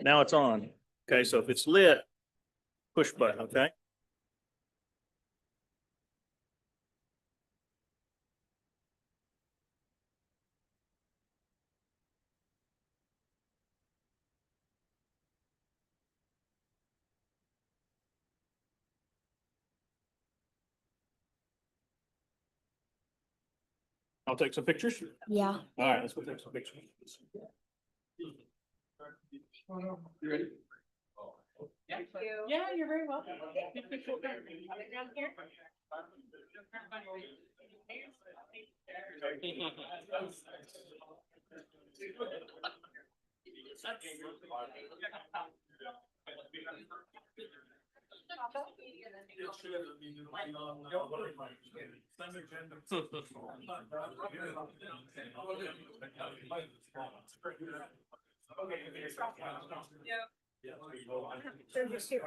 Now it's on. Okay, so if it's lit, push button, okay? I'll take some pictures. Yeah. All right, let's go take some pictures. You ready? Thank you. Yeah, you're very welcome.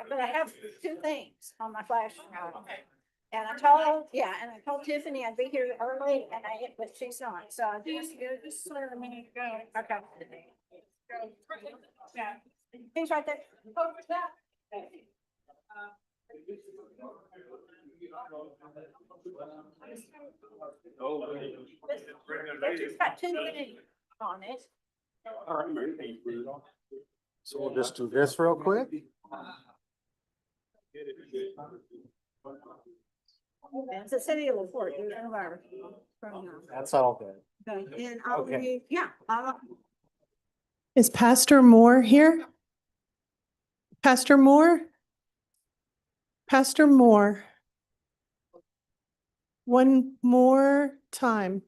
But I have two things on my flash drive. And I told, and I told Tiffany I'd be here early but she's not, so I just let her a minute ago. Okay. Yeah, he's right there. Over that. It's just got two things on it. So we'll just do this real quick. It's a city of LaPorte. That's all good. And I'll Okay. Is Pastor Moore here? Pastor Moore? Pastor Moore. One more time.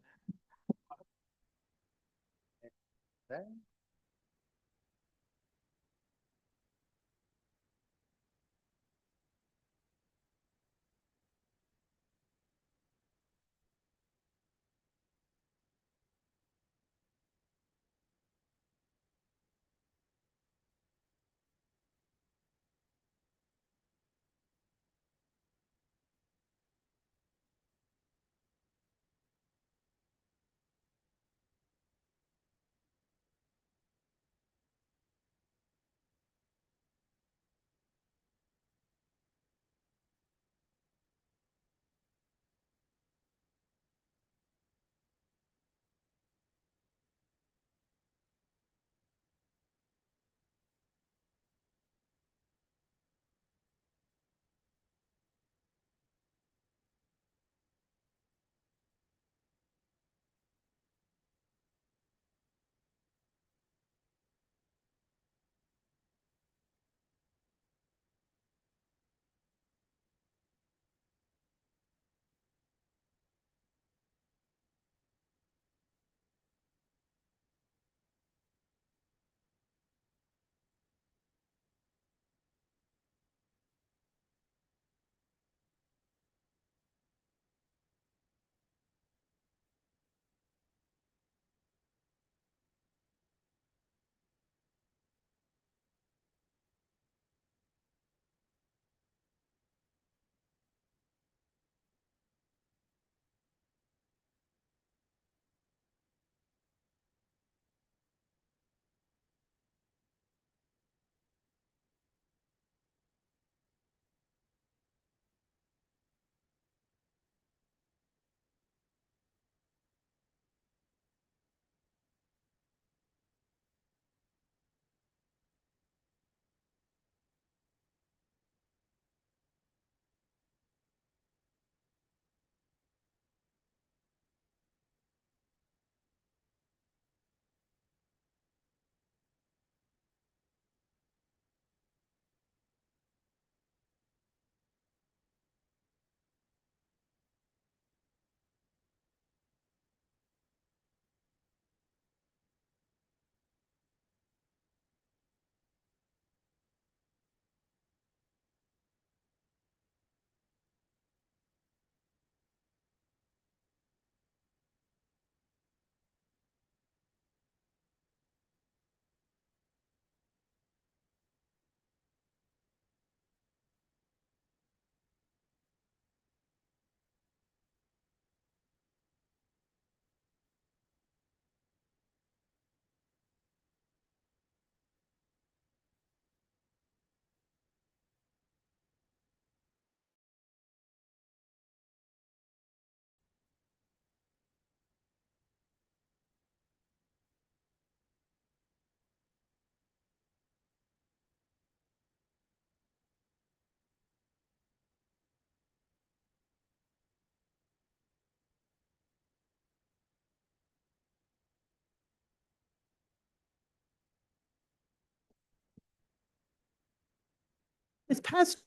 Is past.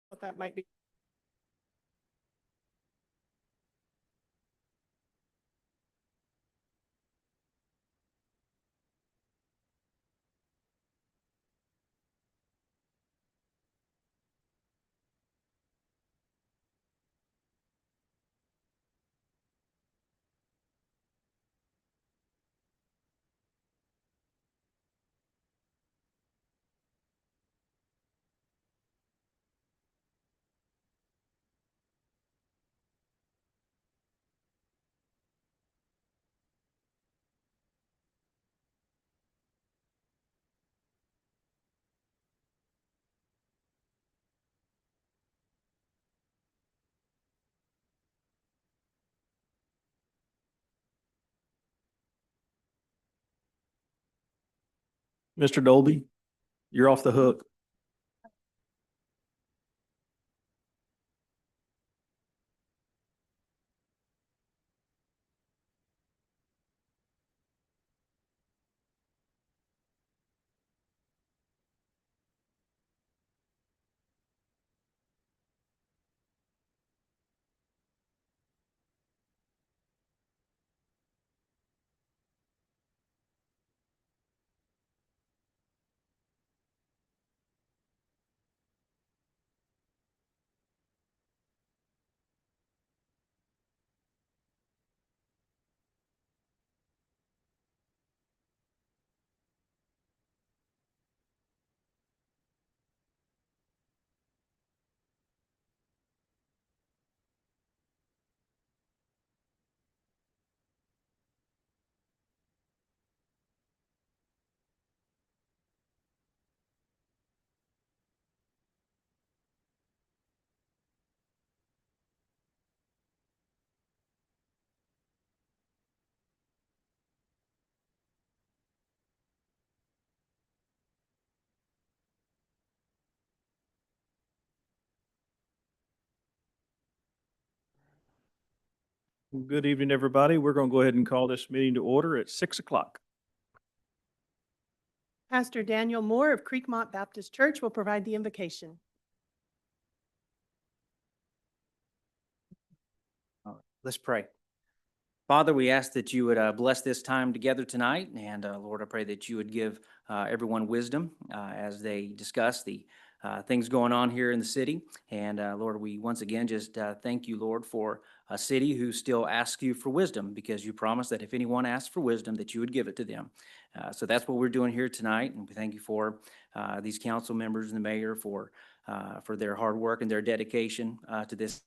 What that might be. Mr. Dolby, you're off the hook. Good evening, everybody. We're going to go ahead and call this meeting to order at 6 o'clock. Pastor Daniel Moore of Creekmont Baptist Church will provide the invocation. Let's pray. Father, we ask that you would bless this time together tonight. And Lord, I pray that you would give everyone wisdom as they discuss the things going on here in the city. And Lord, we once again just thank you, Lord, for a city who still asks you for wisdom, because you promised that if anyone asks for wisdom, that you would give it to them. So that's what we're doing here tonight. And we thank you for these council members and the mayor for their hard work and their dedication to this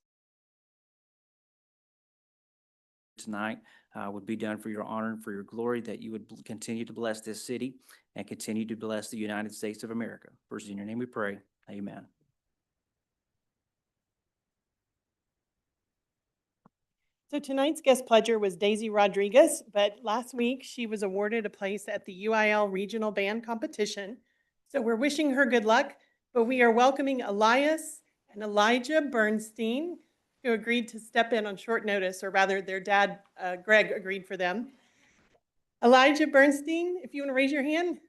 tonight would be done for your honor and for your glory, that you would continue to bless this city and continue to bless the United States of America. First, in your name we pray. Amen. So tonight's guest pledger was Daisy Rodriguez, but last week she was awarded a place at the UIL Regional Band Competition. So we're wishing her good luck, but we are welcoming Elias and Elijah Bernstein, who agreed to step in on short notice, or rather their dad, Greg, agreed for them. Elijah Bernstein, if you want to raise your hand,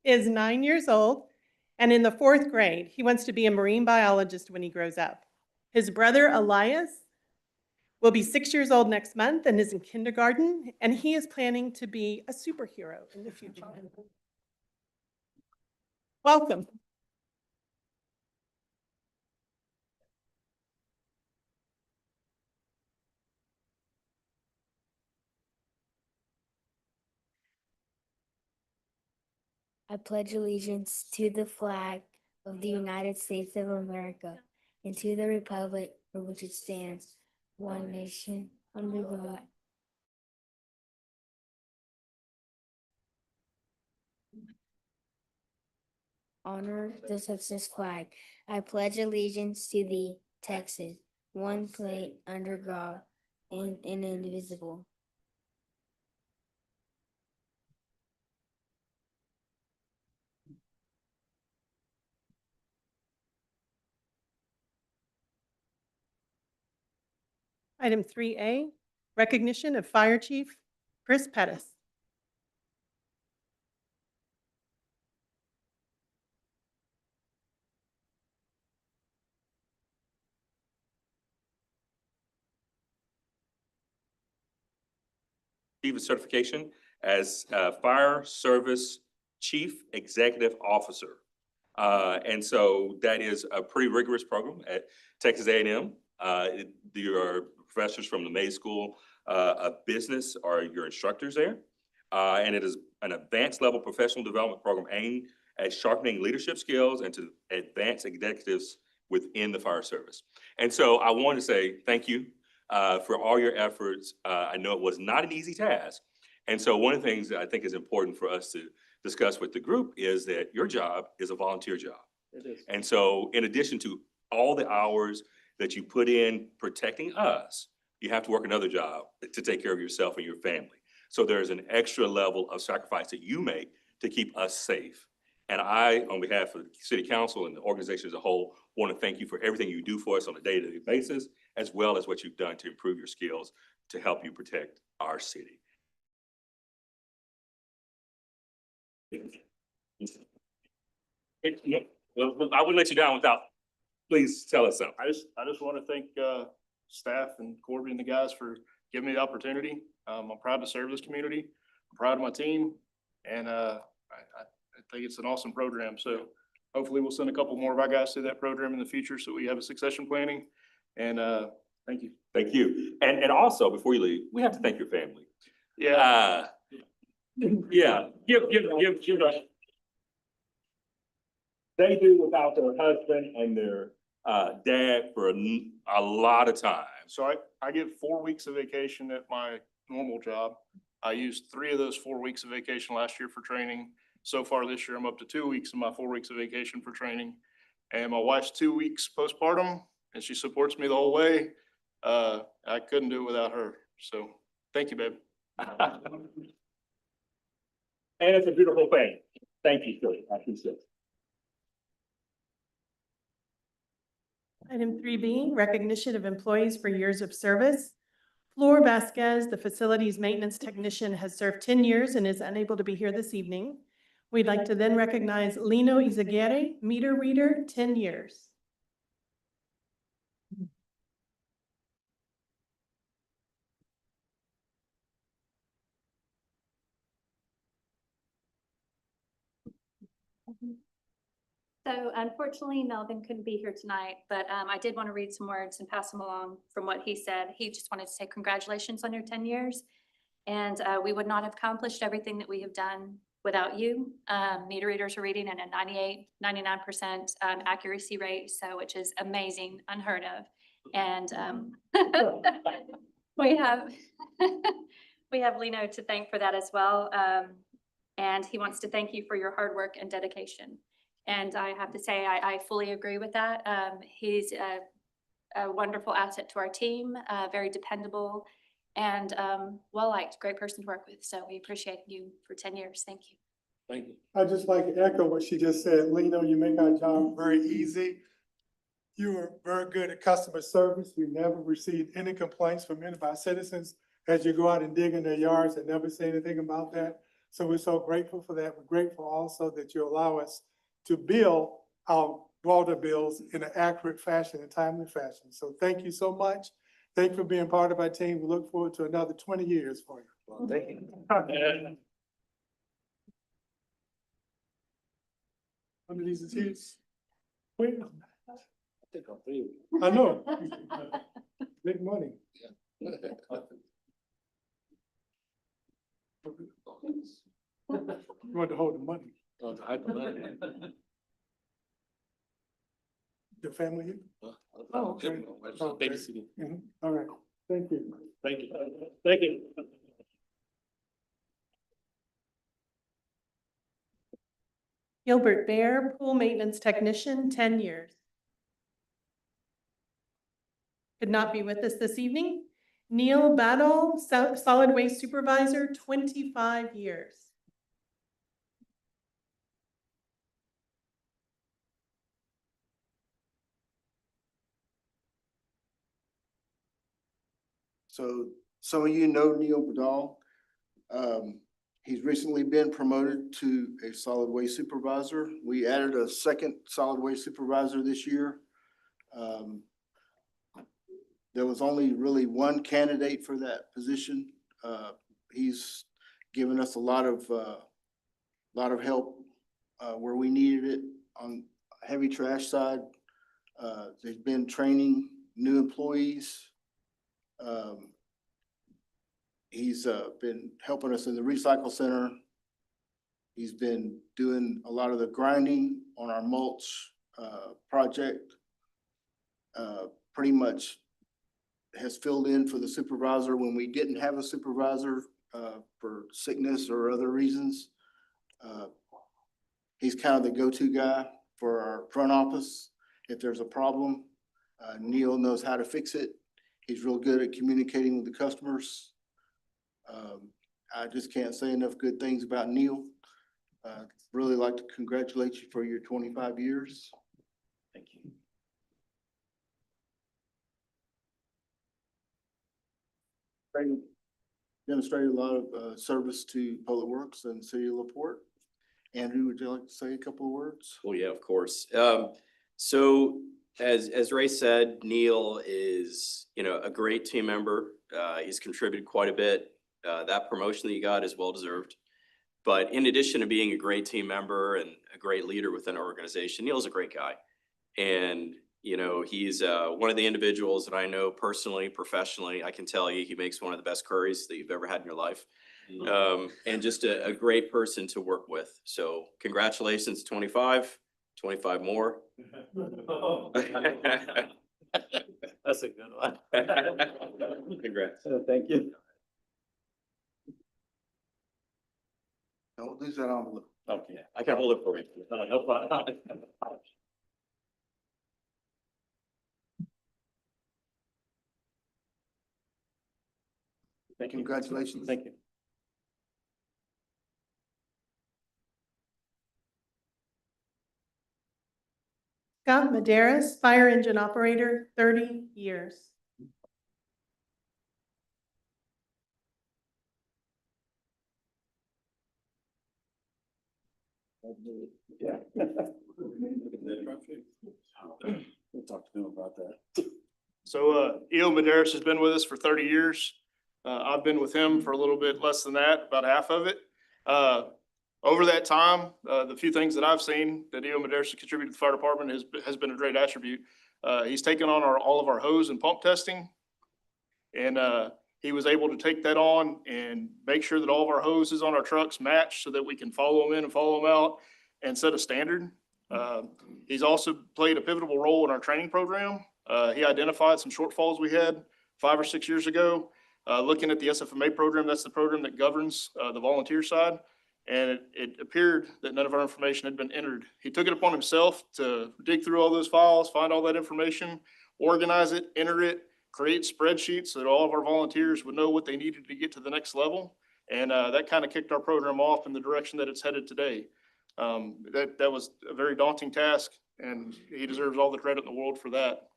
is 9 years old and in the 4th grade. He wants to be a marine biologist when he grows up. His brother, Elias, will be 6 years old next month and is in kindergarten, and he is planning to be a superhero in the future. Welcome. I pledge allegiance to the flag of the United States of America and to the republic for which it stands, one nation, under God. Honor the Texas flag. I pledge allegiance to the Texas, one plate under God, and indivisible. Item 3A, recognition of Fire Chief Chris Pettis. receive a certification as Fire Service Chief Executive Officer. And so that is a pretty rigorous program at Texas A&M. Your professors from the May School of Business are your instructors there. And it is an advanced level professional development program aimed at sharpening leadership skills and to advance executives within the fire service. And so I want to say thank you for all your efforts. I know it was not an easy task. And so one of the things that I think is important for us to discuss with the group is that your job is a volunteer job. It is. And so in addition to all the hours that you put in protecting us, you have to work another job to take care of yourself and your family. So there's an extra level of sacrifice that you make to keep us safe. And I, on behalf of the city council and the organization as a whole, want to thank you for everything you do for us on a day-to-day basis, as well as what you've done to improve your skills to help you protect our city. Well, I wouldn't let you down without, please tell us something. I just want to thank staff and Corby and the guys for giving me the opportunity. I'm proud to serve this community. I'm proud of my team, and I think it's an awesome program. So hopefully we'll send a couple more of our guys through that program in the future so we have a succession planning. And thank you. Thank you. And also, before you leave, we have to thank your family. Yeah. Yeah, give a. They do without their husband and their dad for a lot of time. So I get 4 weeks of vacation at my normal job. I used 3 of those 4 weeks of vacation last year for training. So far this year, I'm up to 2 weeks of my 4 weeks of vacation for training. And my wife's 2 weeks postpartum, and she supports me the whole way. I couldn't do it without her. So thank you, babe. And it's a beautiful thing. Thank you, Philly. I appreciate it. Item 3B, recognition of employees for years of service. Flor Vasquez, the facilities maintenance technician, has served 10 years and is unable to be here this evening. We'd like to then recognize Lino Izaguirre, meter reader, 10 years. So unfortunately, Melvin couldn't be here tonight, but I did want to read some words and pass them along from what he said. He just wanted to say congratulations on your 10 years. And we would not have accomplished everything that we have done without you. Meter readers are reading at a 99% accuracy rate, so which is amazing, unheard of. And we have we have Lino to thank for that as well. And he wants to thank you for your hard work and dedication. And I have to say, I fully agree with that. He's a wonderful asset to our team, very dependable and well-liked, great person to work with. So we appreciate you for 10 years. Thank you. Thank you. I'd just like to echo what she just said. Lino, you make our job very easy. You are very good at customer service. We never received any complaints from any of our citizens as you go out and dig in their yards and never say anything about that. So we're so grateful for that. We're grateful also that you allow us to bill our water bills in an accurate fashion and timely fashion. So thank you so much. Thank you for being part of our team. We look forward to another 20 years for you. Well, thank you. One of these is his. Wait, I think I'm through. I know. Big money. You want to hold the money. Your family here? Oh, okay. Okay. Mhm. All right. Thank you. Thank you. Thank you. Gilbert Bear, pool maintenance technician, 10 years. Could not be with us this evening. Neil Battle, solid waste supervisor, 25 years. So some of you know Neil Badal. He's recently been promoted to a solid waste supervisor. We added a second solid waste supervisor this year. There was only really one candidate for that position. He's given us a lot of help, where we needed it on heavy trash side. They've been training new employees. He's been helping us in the recycle center. He's been doing a lot of the grinding on our mulch project. Pretty much has filled in for the supervisor when we didn't have a supervisor for sickness or other reasons. He's kind of the go-to guy for our front office. If there's a problem, Neil knows how to fix it. He's real good at communicating with the customers. I just can't say enough good things about Neil. Really like to congratulate you for your 25 years. Thank you. Demonstrated a lot of service to Public Works and City of LaPorte. Andrew, would you like to say a couple of words? Well, yeah, of course. So as Ray said, Neil is, a great team member. He's contributed quite a bit. That promotion that you got is well deserved. But in addition to being a great team member and a great leader within our organization, Neil's a great guy. And, he's one of the individuals that I know personally, professionally. I can tell you, he makes one of the best curries that you've ever had in your life. And just a great person to work with. So congratulations, 25 more. That's a good one. Congrats. Thank you. Don't lose that envelope. Okay, I can hold it for you. No problem. Congratulations. Thank you. Scott Maderas, fire engine operator, 30 years. Yeah. We'll talk to him about that. So, Eo Maderas has been with us for 30 years. I've been with him for a little bit less than that, about half of it. Over that time, the few things that I've seen that Eo Maderas has contributed to the fire department has been a great attribute. He's taken on all of our hose and pump testing. And, he was able to take that on and make sure that all of our hoses on our trucks match so that we can follow them in and follow them out and set a standard. He's also played a pivotal role in our training program. He identified some shortfalls we had 5 or 6 years ago. Looking at the SFMA program, that's the program that governs the volunteer side. And it appeared that none of our information had been entered. He took it upon himself to dig through all those files, find all that information, organize it, enter it, create spreadsheets so that all of our volunteers would know what they needed to get to the next level. And that kind of kicked our program off in the direction that it's headed today. That was a very daunting task, and he deserves all the credit in the world for that.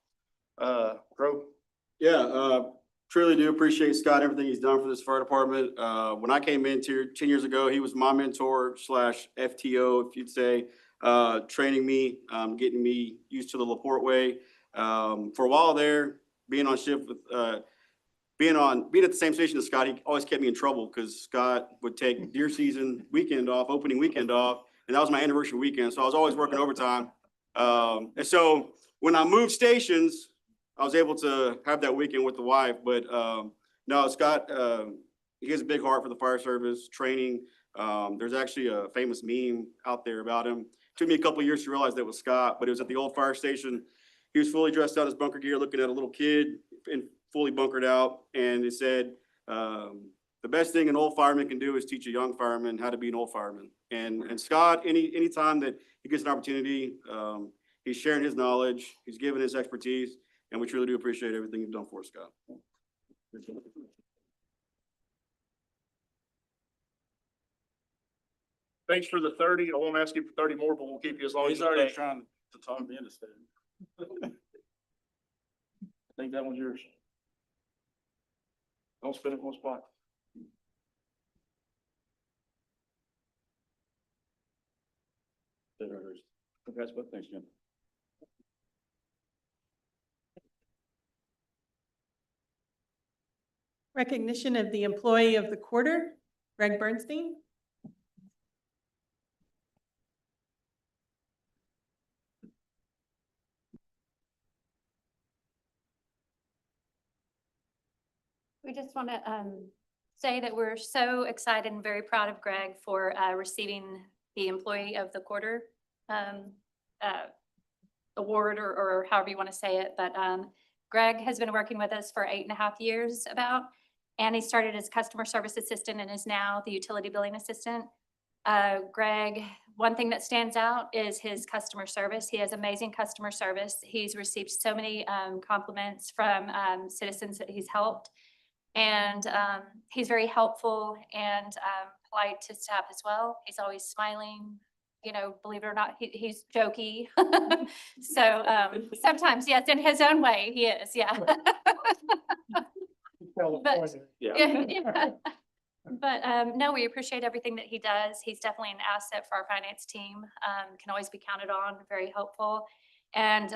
Crow? Yeah, truly do appreciate Scott, everything he's done for this fire department. When I came in here 10 years ago, he was my mentor / FTO, if you'd say, training me, getting me used to the LaPorte way. For a while there, being on shift with, being at the same station as Scott, he always kept me in trouble because Scott would take deer season weekend off, opening weekend off, and that was my anniversary weekend. So I was always working overtime. And so when I moved stations, I was able to have that weekend with the wife, but no, Scott, he has a big heart for the fire service, training. There's actually a famous meme out there about him. Took me a couple of years to realize that was Scott, but it was at the old fire station. He was fully dressed out in his bunker gear, looking at a little kid and fully bunkered out. And it said, the best thing an old fireman can do is teach a young fireman how to be an old fireman. And Scott, anytime that he gets an opportunity, he's sharing his knowledge, he's giving his expertise. And we truly do appreciate everything you've done for us, Scott. Thanks for the 30. I won't ask you for 30 more, but we'll keep you as long as He's you already stay. trying to talk me into staying. I think that one's yours. Don't spin it in one spot. Congrats, but thanks, Jim. Recognition of the Employee of the Quarter, Greg Bernstein. We just want to say that we're so excited and very proud of Greg for receiving the Employee of the Quarter award, or however you want to say it. But Greg has been working with us for 8.5 years about, and he started as customer service assistant and is now the utility billing assistant. Greg, one thing that stands out is his customer service. He has amazing customer service. He's received so many compliments from citizens that he's helped. And he's very helpful and polite to staff as well. He's always smiling, you know, believe it or not, he's jokey. So sometimes, yes, in his own way, he is, yeah. But, yeah. But no, we appreciate everything that he does. He's definitely an asset for our finance team. Can always be counted on, very helpful. And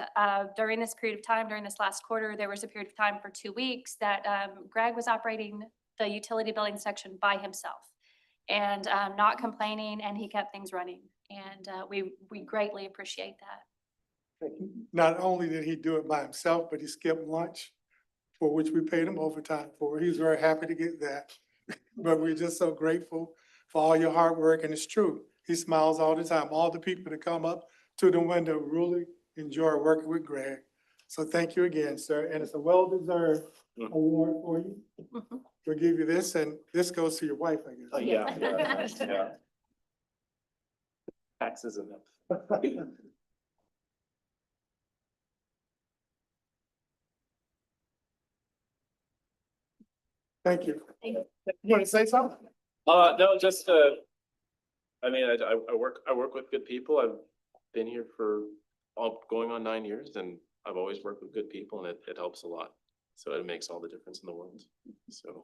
during this period of time, during this last quarter, there was a period of time for 2 weeks that Greg was operating the utility billing section by himself and not complaining, and he kept things running. And we greatly appreciate that. Not only did he do it by himself, but he skipped lunch, for which we paid him overtime for. He was very happy to get that. But we're just so grateful for all your hard work, and it's true. He smiles all the time. All the people that come up to the window really enjoy working with Greg. So thank you again, sir, and it's a well-deserved award for you. We'll give you this, and this goes to your wife, I guess. Oh, yeah. Taxes and them. Thank you. You want to say something? No, just, I mean, I work with good people. I've been here for going on 9 years, and I've always worked with good people, and it helps a lot. So it makes all the difference in the world. So.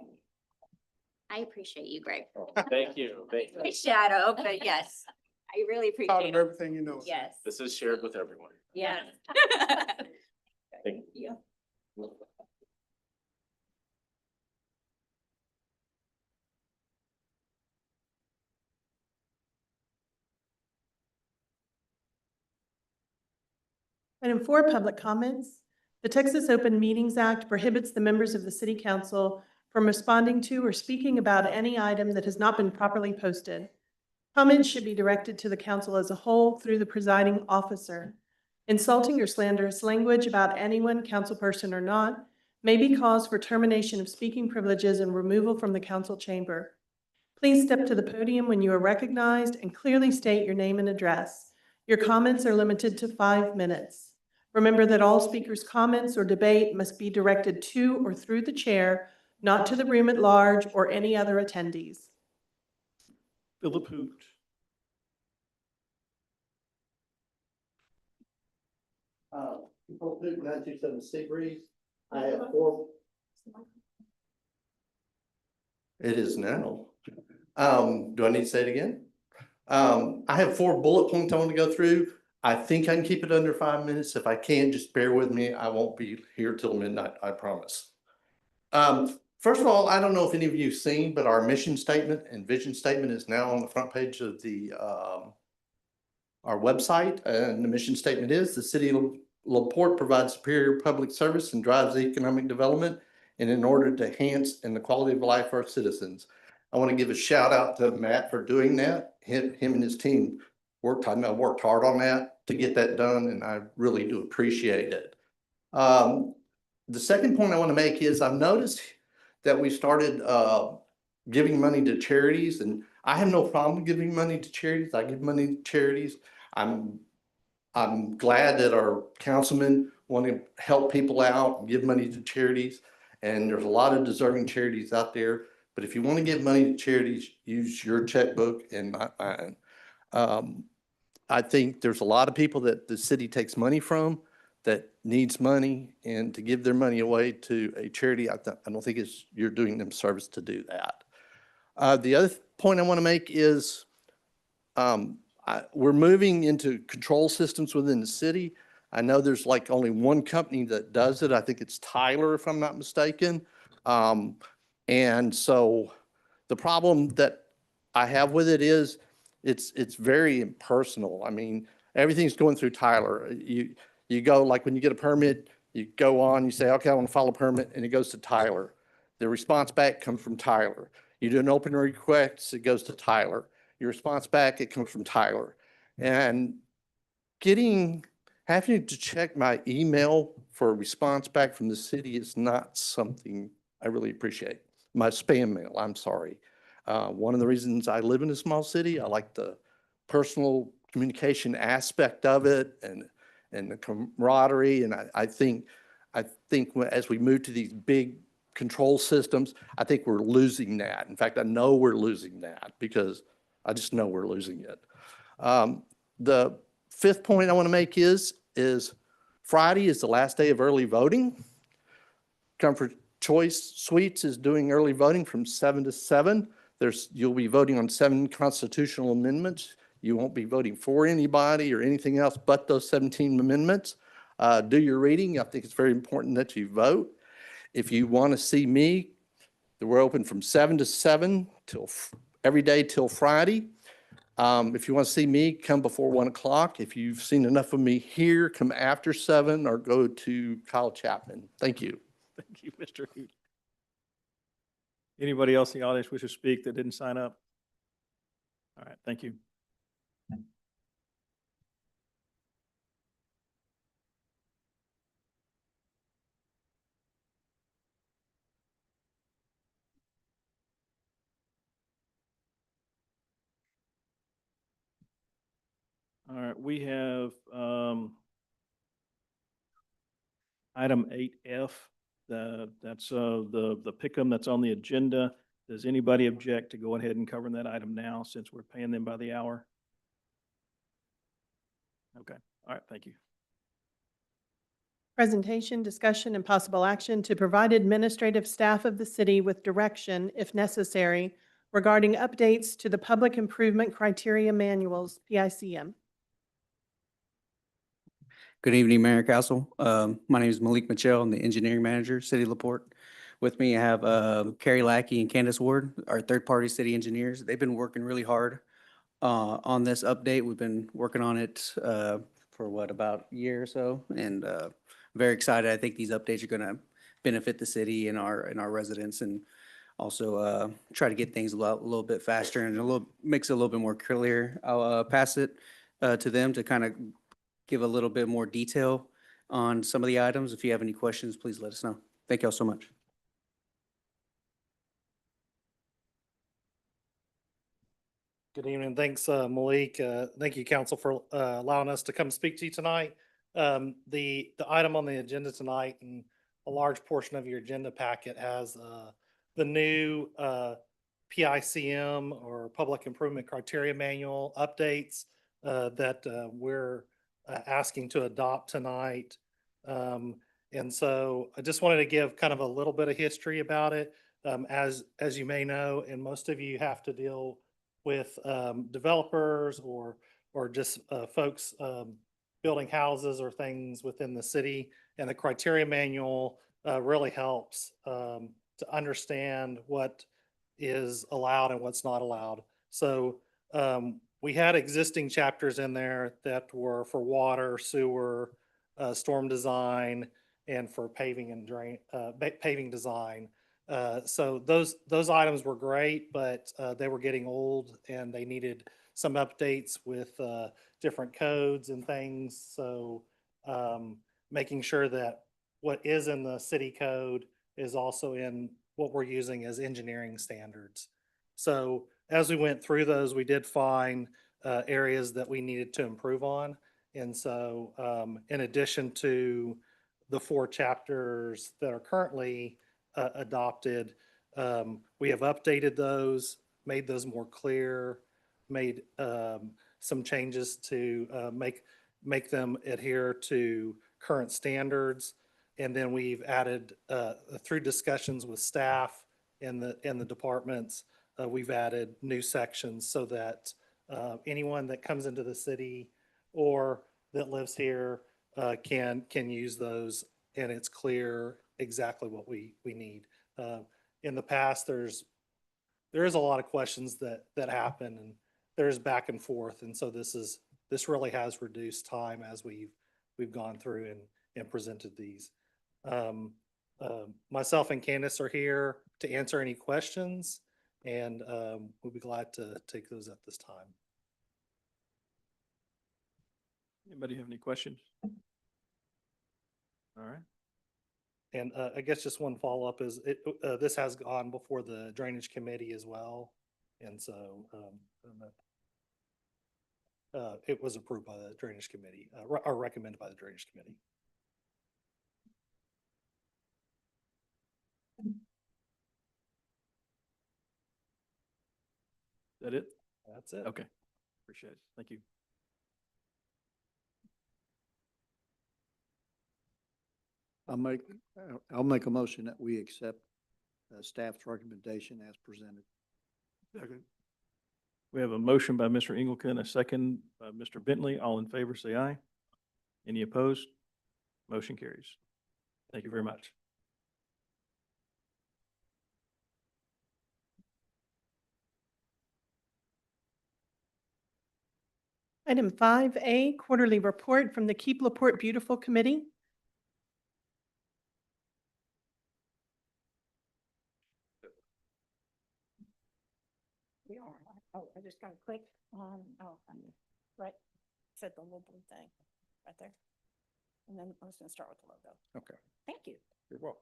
I appreciate you, Greg. Thank you. Thank you. Shadow, but yes, I really Proud appreciate of it. everything you know. Yes. This is shared with everyone. Yes. Thank you. Item 4, public comments. The Texas Open Meetings Act prohibits the members of the City Council from responding to or speaking about any item that has not been properly posted. Comments should be directed to the council as a whole through the presiding officer. Insulting or slanderous language about anyone, councilperson or not, may be cause for termination of speaking privileges and removal from the council chamber. Please step to the podium when you are recognized and clearly state your name and address. Your comments are limited to 5 minutes. Remember that all speakers' comments or debate must be directed to or through the chair, not to the room at large or any other attendees. Philip Hoot. People Luke 927 Seabreeze. I have 4. It is now. Do I need to say it again? I have 4 bullet points I want to go through. I think I can keep it under 5 minutes. If I can, just bear with me. I won't be here till midnight, I promise. First of all, I don't know if any of you have seen, but our mission statement and vision statement is now on the front page of the our website. And the mission statement is: the city of LaPorte provides superior public service and drives economic development, and in order to enhance the quality of life for our citizens. I want to give a shout out to Matt for doing that. Him and his team worked hard on that to get that done, and I really do appreciate it. The second point I want to make is I've noticed that we started giving money to charities, and I have no problem giving money to charities. I give money to charities. I'm glad that our councilmen want to help people out and give money to charities, and there's a lot of deserving charities out there. But if you want to give money to charities, use your checkbook and not mine. I think there's a lot of people that the city takes money from that needs money, and to give their money away to a charity, I don't think you're doing them service to do that. The other point I want to make is we're moving into control systems within the city. I know there's like only one company that does it. I think it's Tyler, if I'm not mistaken. And so the problem that I have with it is it's very impersonal. I mean, everything's going through Tyler. You go, like when you get a permit, you go on, you say, okay, I want to file a permit, and it goes to Tyler. The response back comes from Tyler. You do an open request, it goes to Tyler. Your response back, it comes from Tyler. And having to check my email for a response back from the city is not something I really appreciate. My spam mail, I'm sorry. One of the reasons I live in a small city, I like the personal communication aspect of it and the camaraderie. And I think as we move to these big control systems, I think we're losing that. In fact, I know we're losing that because I just know we're losing it. The fifth point I want to make is Friday is the last day of early voting. Comfort Choice Suites is doing early voting from 7 to 7. You'll be voting on 7 constitutional amendments. You won't be voting for anybody or anything else but those 17 amendments. Do your reading. I think it's very important that you vote. If you want to see me, we're open from 7 to 7 every day till Friday. If you want to see me, come before 1 o'clock. If you've seen enough of me here, come after 7 or go to Kyle Chapman. Thank you. Thank you, Mr. Hoot. Anybody else in the audience wish to speak that didn't sign up? All right, thank you. All right, we have item 8F. That's the pick'em that's on the agenda. Does anybody object to going ahead and covering that item now since we're paying them by the hour? Okay, all right, thank you. Presentation, discussion, and possible action to provide administrative staff of the city with direction, if necessary, regarding updates to the Public Improvement Criteria Manuals, PICM. Good evening, Mayor and Council. My name is Malik Mitchell. I'm the engineering manager, City of LaPorte. With me, I have Carrie Lackey and Candace Ward, our third-party city engineers. They've been working really hard on this update. We've been working on it for about a year or so, and very excited. I think these updates are going to benefit the city and our residents, and also try to get things a little bit faster and makes it a little bit more clear. I'll pass it to them to kind of give a little bit more detail on some of the items. If you have any questions, please let us know. Thank you all so much. Good evening. Thanks, Malik. Thank you, council, for allowing us to come speak to you tonight. The item on the agenda tonight, and a large portion of your agenda packet, has the new PICM, or Public Improvement Criteria Manual updates that we're asking to adopt tonight. And so I just wanted to give kind of a little bit of history about it. As you may know, and most of you have to deal with developers or just folks building houses or things within the city. And the criteria manual really helps to understand what is allowed and what's not allowed. So we had existing chapters in there that were for water, sewer, storm design, and for paving and paving design. So those items were great, but they were getting old and they needed some updates with different codes and things. So making sure that what is in the city code is also in what we're using as engineering standards. So as we went through those, we did find areas that we needed to improve on. And so in addition to the 4 chapters that are currently adopted, we have updated those, made those more clear, made some changes to make them adhere to current standards. And then we've added, through discussions with staff in the departments, we've added new sections so that anyone that comes into the city or that lives here can use those, and it's clear exactly what we need. in the past, there is a lot of questions that happen and there's back and forth. And so this really has reduced time as we've gone through and presented these. Myself and Candace are here to answer any questions, and we'll be glad to take those at this time. Anybody have any questions? All right. And I guess just one follow-up is this has gone before the Drainage Committee as well. And so it was approved by the Drainage Committee, or recommended by the Drainage Committee. Is that it? That's it. Okay. Appreciate it. Thank you. I'll make a motion that we accept staff's recommendation as presented. We have a motion by Mr. Ingleton, a second by Mr. Bentley. All in favor, say aye. Any opposed? Motion carries. Thank you very much. Item 5A, quarterly report from the Keep LaPorte Beautiful Committee. Oh, I just got a quick, right, said the little blue thing right there. And then I was gonna start with the logo. Okay. Thank you. You're welcome.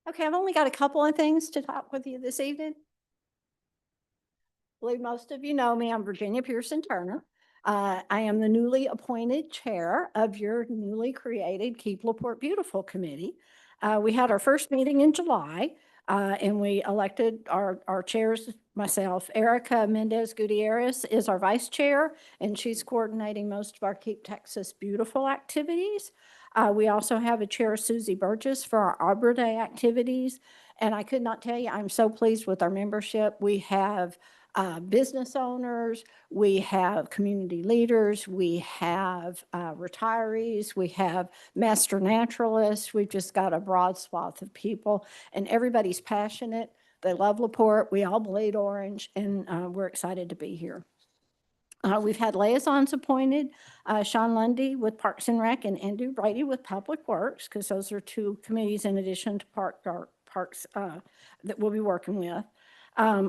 Okay, I've only got a couple of things to talk with you this evening. I believe most of you know me. I'm Virginia Pearson Turner. I am the newly appointed chair of your newly created Keep LaPorte Beautiful Committee. We had our first meeting in July, and we elected our chairs. Myself, Erica Mendez Gutierrez is our vice chair, and she's coordinating most of our Keep Texas Beautiful activities. We also have a chair, Susie Burgess, for our Arbor Day activities. And I could not tell you, I'm so pleased with our membership. We have business owners, we have community leaders, we have retirees, we have master naturalists. We've just got a broad swath of people, and everybody's passionate. They love LaPorte. We all bleed orange, and we're excited to be here. We've had liaisons appointed, Sean Lundy with Parks and Rec and Andrew Brady with Public Works, because those are two committees in addition to Parks that we'll be working with.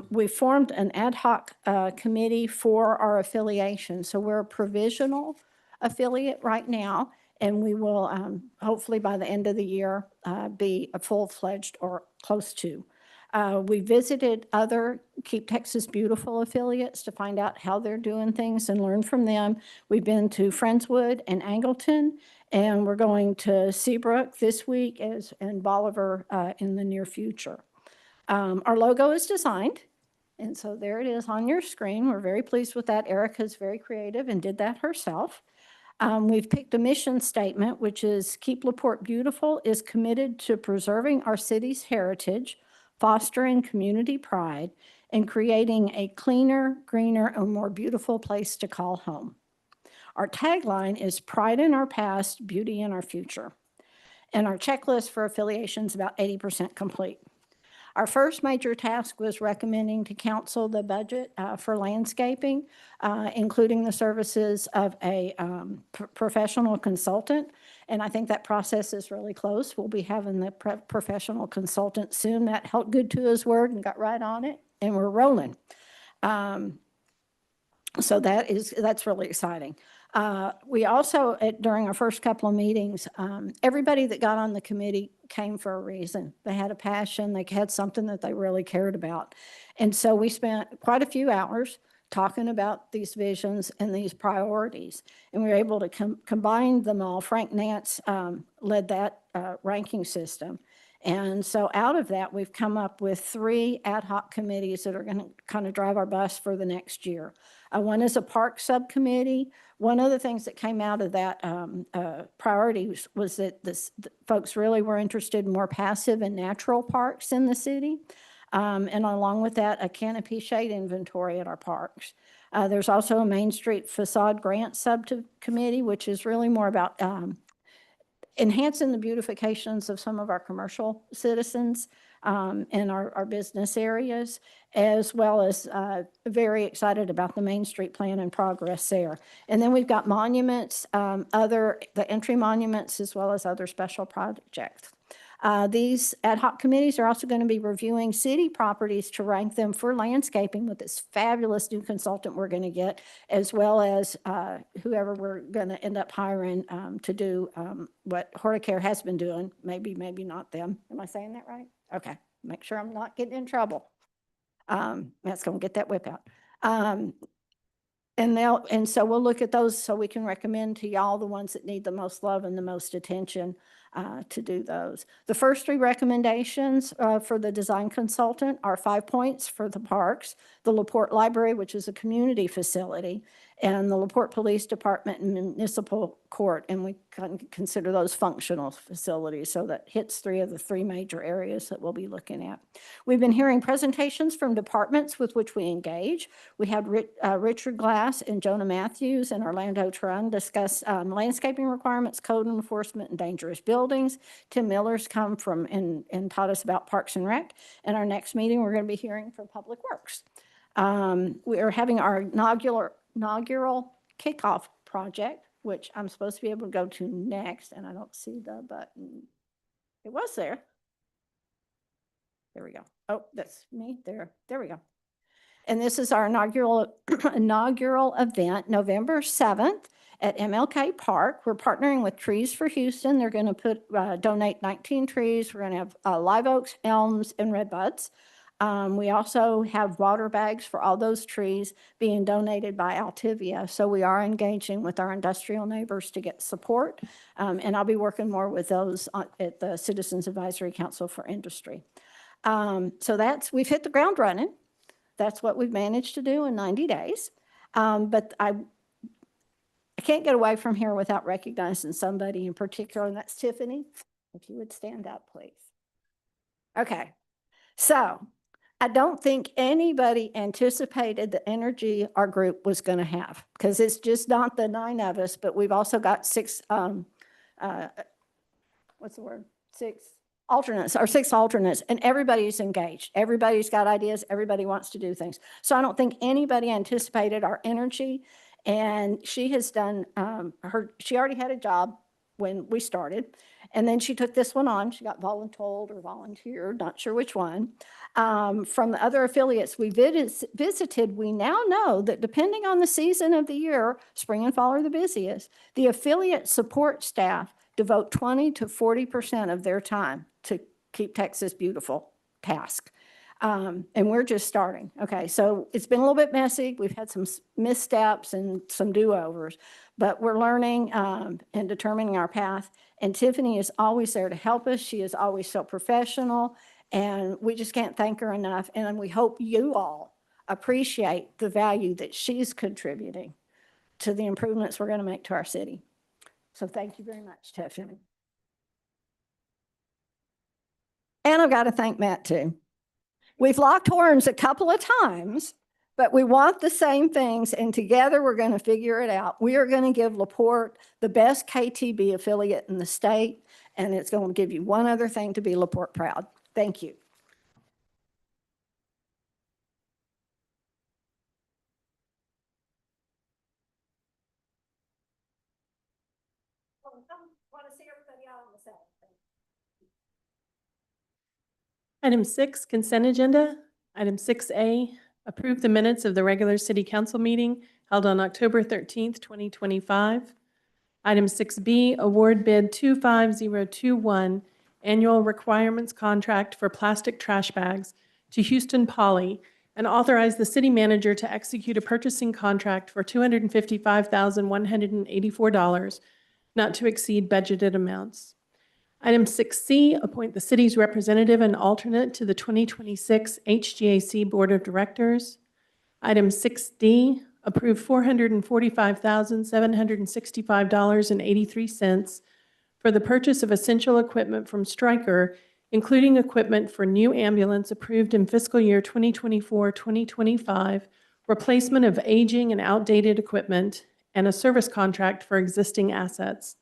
We formed an ad hoc committee for our affiliation. So we're a provisional affiliate right now, and we will hopefully by the end of the year be a full-fledged or close to. We visited other Keep Texas Beautiful affiliates to find out how they're doing things and learn from them. We've been to Friendswood and Angleton, and we're going to Seabrook this week and Bolivar in the near future. Our logo is designed, and so there it is on your screen. We're very pleased with that. Erica's very creative and did that herself. We've picked a mission statement, which is Keep LaPorte Beautiful is committed to preserving our city's heritage, fostering community pride, and creating a cleaner, greener, and more beautiful place to call home. Our tagline is pride in our past, beauty in our future. And our checklist for affiliation is about 80% complete. Our first major task was recommending to council the budget for landscaping, including the services of a professional consultant. And I think that process is really close. We'll be having the professional consultant soon. Matt held good to his word and got right on it, and we're rolling. So that's really exciting. We also, during our first couple of meetings, everybody that got on the committee came for a reason. They had a passion, they had something that they really cared about. And so we spent quite a few hours talking about these visions and these priorities. And we were able to combine them all. Frank Nance led that ranking system. And so out of that, we've come up with 3 ad hoc committees that are going to kind of drive our bus for the next year. One is a park subcommittee. One of the things that came out of that priority was that the folks really were interested in more passive and natural parks in the city. And along with that, a canopy shade inventory at our parks. There's also a Main Street facade grant subcommittee, which is really more about enhancing the beautifications of some of our commercial citizens and our business areas, as well as very excited about the Main Street plan and progress there. And then we've got monuments, the entry monuments, as well as other special projects. These ad hoc committees are also going to be reviewing city properties to rank them for landscaping with this fabulous new consultant we're going to get, as well as whoever we're going to end up hiring to do what Horticare has been doing. Maybe not them. Am I saying that right? Okay. Make sure I'm not getting in trouble. That's going to get that whip out. And so we'll look at those so we can recommend to y'all the ones that need the most love and the most attention to do those. The first three recommendations for the design consultant are 5 points for the parks, the LaPorte Library, which is a community facility, and the LaPorte Police Department and Municipal Court, and we consider those functional facilities. So that hits three of the three major areas that we'll be looking at. We've been hearing presentations from departments with which we engage. We had Richard Glass and Jonah Matthews and Orlando Trung discuss landscaping requirements, code enforcement, and dangerous buildings. Tim Miller's come from and taught us about Parks and Rec. And our next meeting, we're going to be hearing from Public Works. We are having our inaugural kickoff project, which I'm supposed to be able to go to next, and I don't see the button. It was there. There we go. Oh, that's me there. There we go. And this is our inaugural event, November 7th at MLK Park. We're partnering with Trees for Houston. They're going to donate 19 trees. We're going to have live oaks, elms, and redbuds. We also have water bags for all those trees being donated by Altivia. So we are engaging with our industrial neighbors to get support. And I'll be working more with those at the Citizens Advisory Council for Industry. So we've hit the ground running. That's what we've managed to do in 90 days. But I can't get away from here without recognizing somebody in particular, and that's Tiffany. If you would stand up, please. Okay. So I don't think anybody anticipated the energy our group was going to have, because it's just not the 9 of us, but we've also got 6 alternates, and everybody's engaged. Everybody's got ideas. Everybody wants to do things. So I don't think anybody anticipated our energy. And she has done she already had a job when we started. And then she took this one on. She got volunteered, not sure which one. From the other affiliates we visited, we now know that depending on the season of the year, spring and fall are the busiest, the affiliate support staff devote 20 to 40% of their time to keep Texas beautiful task. And we're just starting. Okay, so it's been a little bit messy. We've had some missteps and some do-overs, but we're learning and determining our path. And Tiffany is always there to help us. She is always so professional, and we just can't thank her enough. And we hope you all appreciate the value that she's contributing to the improvements we're going to make to our city. So thank you very much, Tiffany. And I've got to thank Matt too. We've locked horns a couple of times, but we want the same things, and together we're going to figure it out. We are going to give LaPorte the best KTB affiliate in the state, and it's going to give you one other thing to be LaPorte proud. Thank you. Want to see everybody out on the side. Item 6, consent agenda. Item 6A, approve the minutes of the regular city council meeting held on October 13th, 2025. Item 6B, award bid 25021, annual requirements contract for plastic trash bags to Houston Poly, and authorize the city manager to execute a purchasing contract for $255,184, not to exceed budgeted amounts. Item 6C, appoint the city's representative and alternate to the 2026 HGAC Board of Directors. Item 6D, approve $445,765.83 for the purchase of essential equipment from Stryker, including equipment for new ambulance approved in fiscal year 2024-2025, replacement of aging and outdated equipment, and a service contract for existing assets.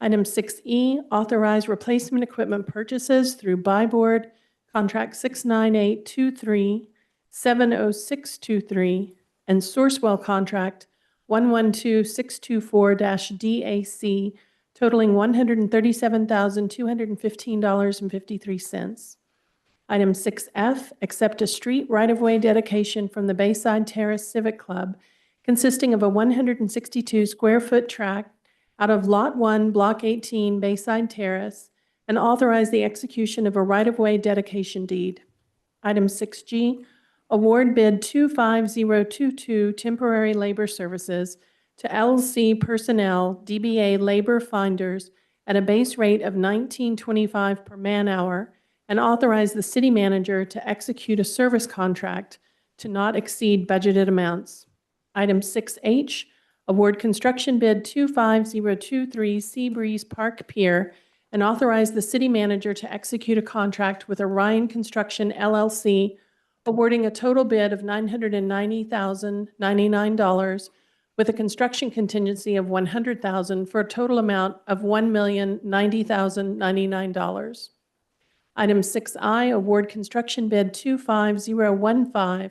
Item 6E, authorize replacement equipment purchases through buy board contract 69823, 70623, and Sourcewell contract 112624-DAC totaling $137,215.53. Item 6F, accept a street right-of-way dedication from the Bayside Terrace Civic Club consisting of a 162-square-foot tract out of Lot 1, Block 18, Bayside Terrace, and authorize the execution of a right-of-way dedication deed. Item 6G, award bid 25022 temporary labor services to LC Personnel DBA Labor Finders at a base rate of $19.25 per man-hour and authorize the city manager to execute a service contract to not exceed budgeted amounts. Item 6H, award construction bid 25023 Seabreeze Park Pier and authorize the city manager to execute a contract with Orion Construction LLC, awarding a total bid of $990,099 with a construction contingency of $100,000 for a total amount of $1,090,099. Item 6I, award construction bid 25015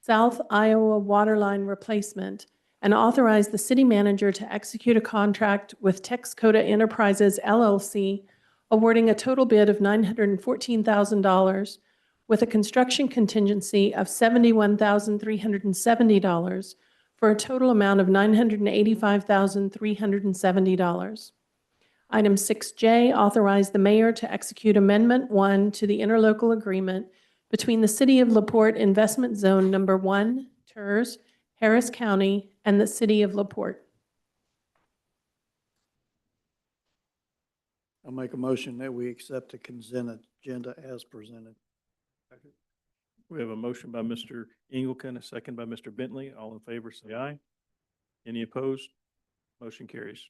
South Iowa Waterline Replacement and authorize the city manager to execute a contract with Texcoda Enterprises LLC, awarding a total bid of $914,000 with a construction contingency of $71,370 for a total amount of $985,370. Item 6J, authorize the mayor to execute Amendment 1 to the interlocal agreement between the City of LaPorte Investment Zone Number 1, TERS, Harris County, and the City of LaPorte. I'll make a motion that we accept the consent agenda as presented. We have a motion by Mr. Ingleton, a second by Mr. Bentley. All in favor, say aye. Any opposed? Motion carries.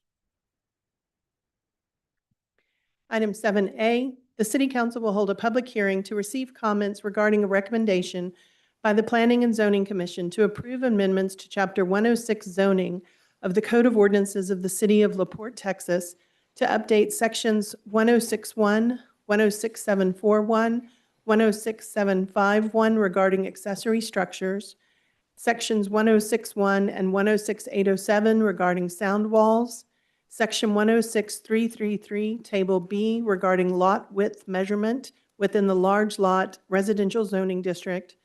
Item 7A, the City Council will hold a public hearing to receive comments regarding a recommendation by the Planning and Zoning Commission to approve amendments to Chapter 106 zoning of the Code of Ordinances of the City of LaPorte, Texas, to update Sections 1061, 106741, 106751 regarding accessory structures, Sections 1061 and 106807 regarding sound walls, Section 106333, Table B regarding lot width measurement within the large lot residential zoning district,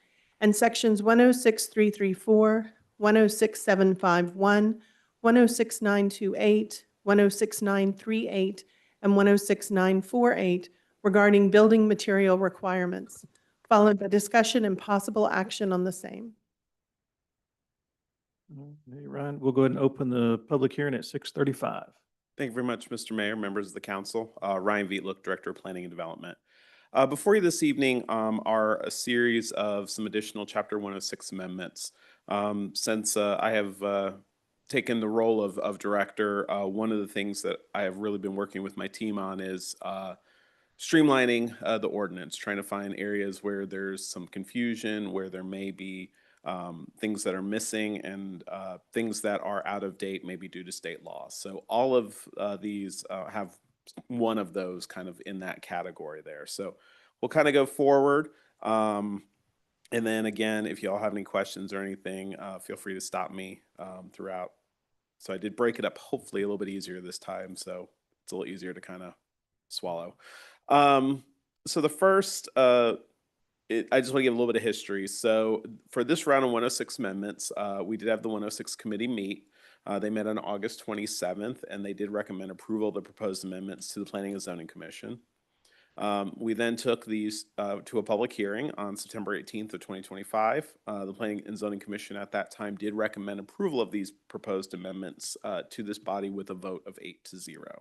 and Sections 106334, 106751, 106928, 106938, and 106948 regarding building material requirements, followed by discussion and possible action on the same. Hey, Ryan, we'll go ahead and open the public hearing at 6:35. Thank you very much, Mr. Mayor, members of the council. Ryan Vietlook, Director of Planning and Development. Before you this evening are a series of some additional Chapter 106 amendments. Since I have taken the role of director, one of the things that I have really been working with my team on is streamlining the ordinance, trying to find areas where there's some confusion, where there may be things that are missing, and things that are out of date, maybe due to state law. So all of these have one of those kind of in that category there. So we'll kind of go forward. And then again, if you all have any questions or anything, feel free to stop me throughout. So I did break it up, hopefully a little bit easier this time. So it's a little easier to kind of swallow. So the first, I just want to give a little bit of history. So for this round of 106 amendments, we did have the 106 committee meet. They met on August 27th, and they did recommend approval of the proposed amendments to the Planning and Zoning Commission. We then took these to a public hearing on September 18th of 2025. The Planning and Zoning Commission at that time did recommend approval of these proposed amendments to this body with a vote of 8-0.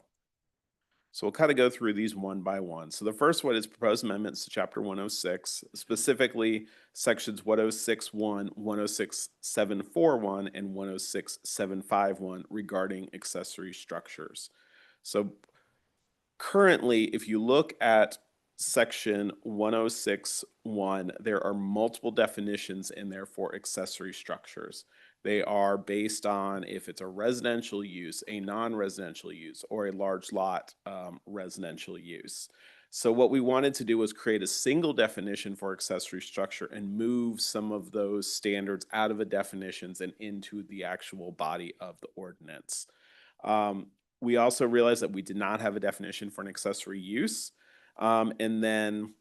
So we'll kind of go through these one by one. So the first one is proposed amendments to Chapter 106, specifically Sections 1061, 106741, and 106751 regarding accessory structures. So currently, if you look at Section 1061, there are multiple definitions in there for accessory structures. They are based on if it's a residential use, a non-residential use, or a large lot residential use. So what we wanted to do was create a single definition for accessory structure and move some of those standards out of the definitions and into the actual body of the ordinance. We also realized that we did not have a definition for an accessory use. And then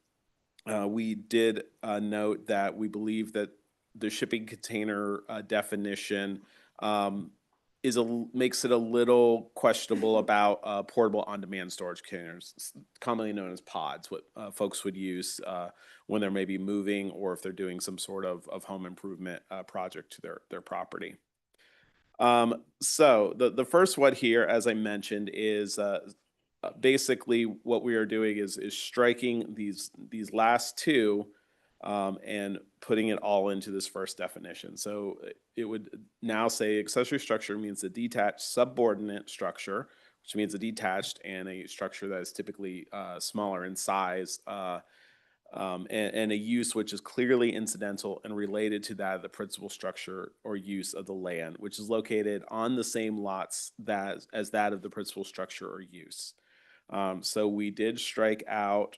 we did note that we believe that the shipping container definition makes it a little questionable about portable on-demand storage containers, commonly known as pods, what folks would use when they're maybe moving or if they're doing some sort of home improvement project to their property. So the first one here, as I mentioned, is basically what we are doing is striking these last two and putting it all into this first definition. So it would now say accessory structure means a detached subordinate structure, which means a detached and a structure that is typically smaller in size, and a use which is clearly incidental and related to that of the principal structure or use of the land, which is located on the same lots as that of the principal structure or use. So we did strike out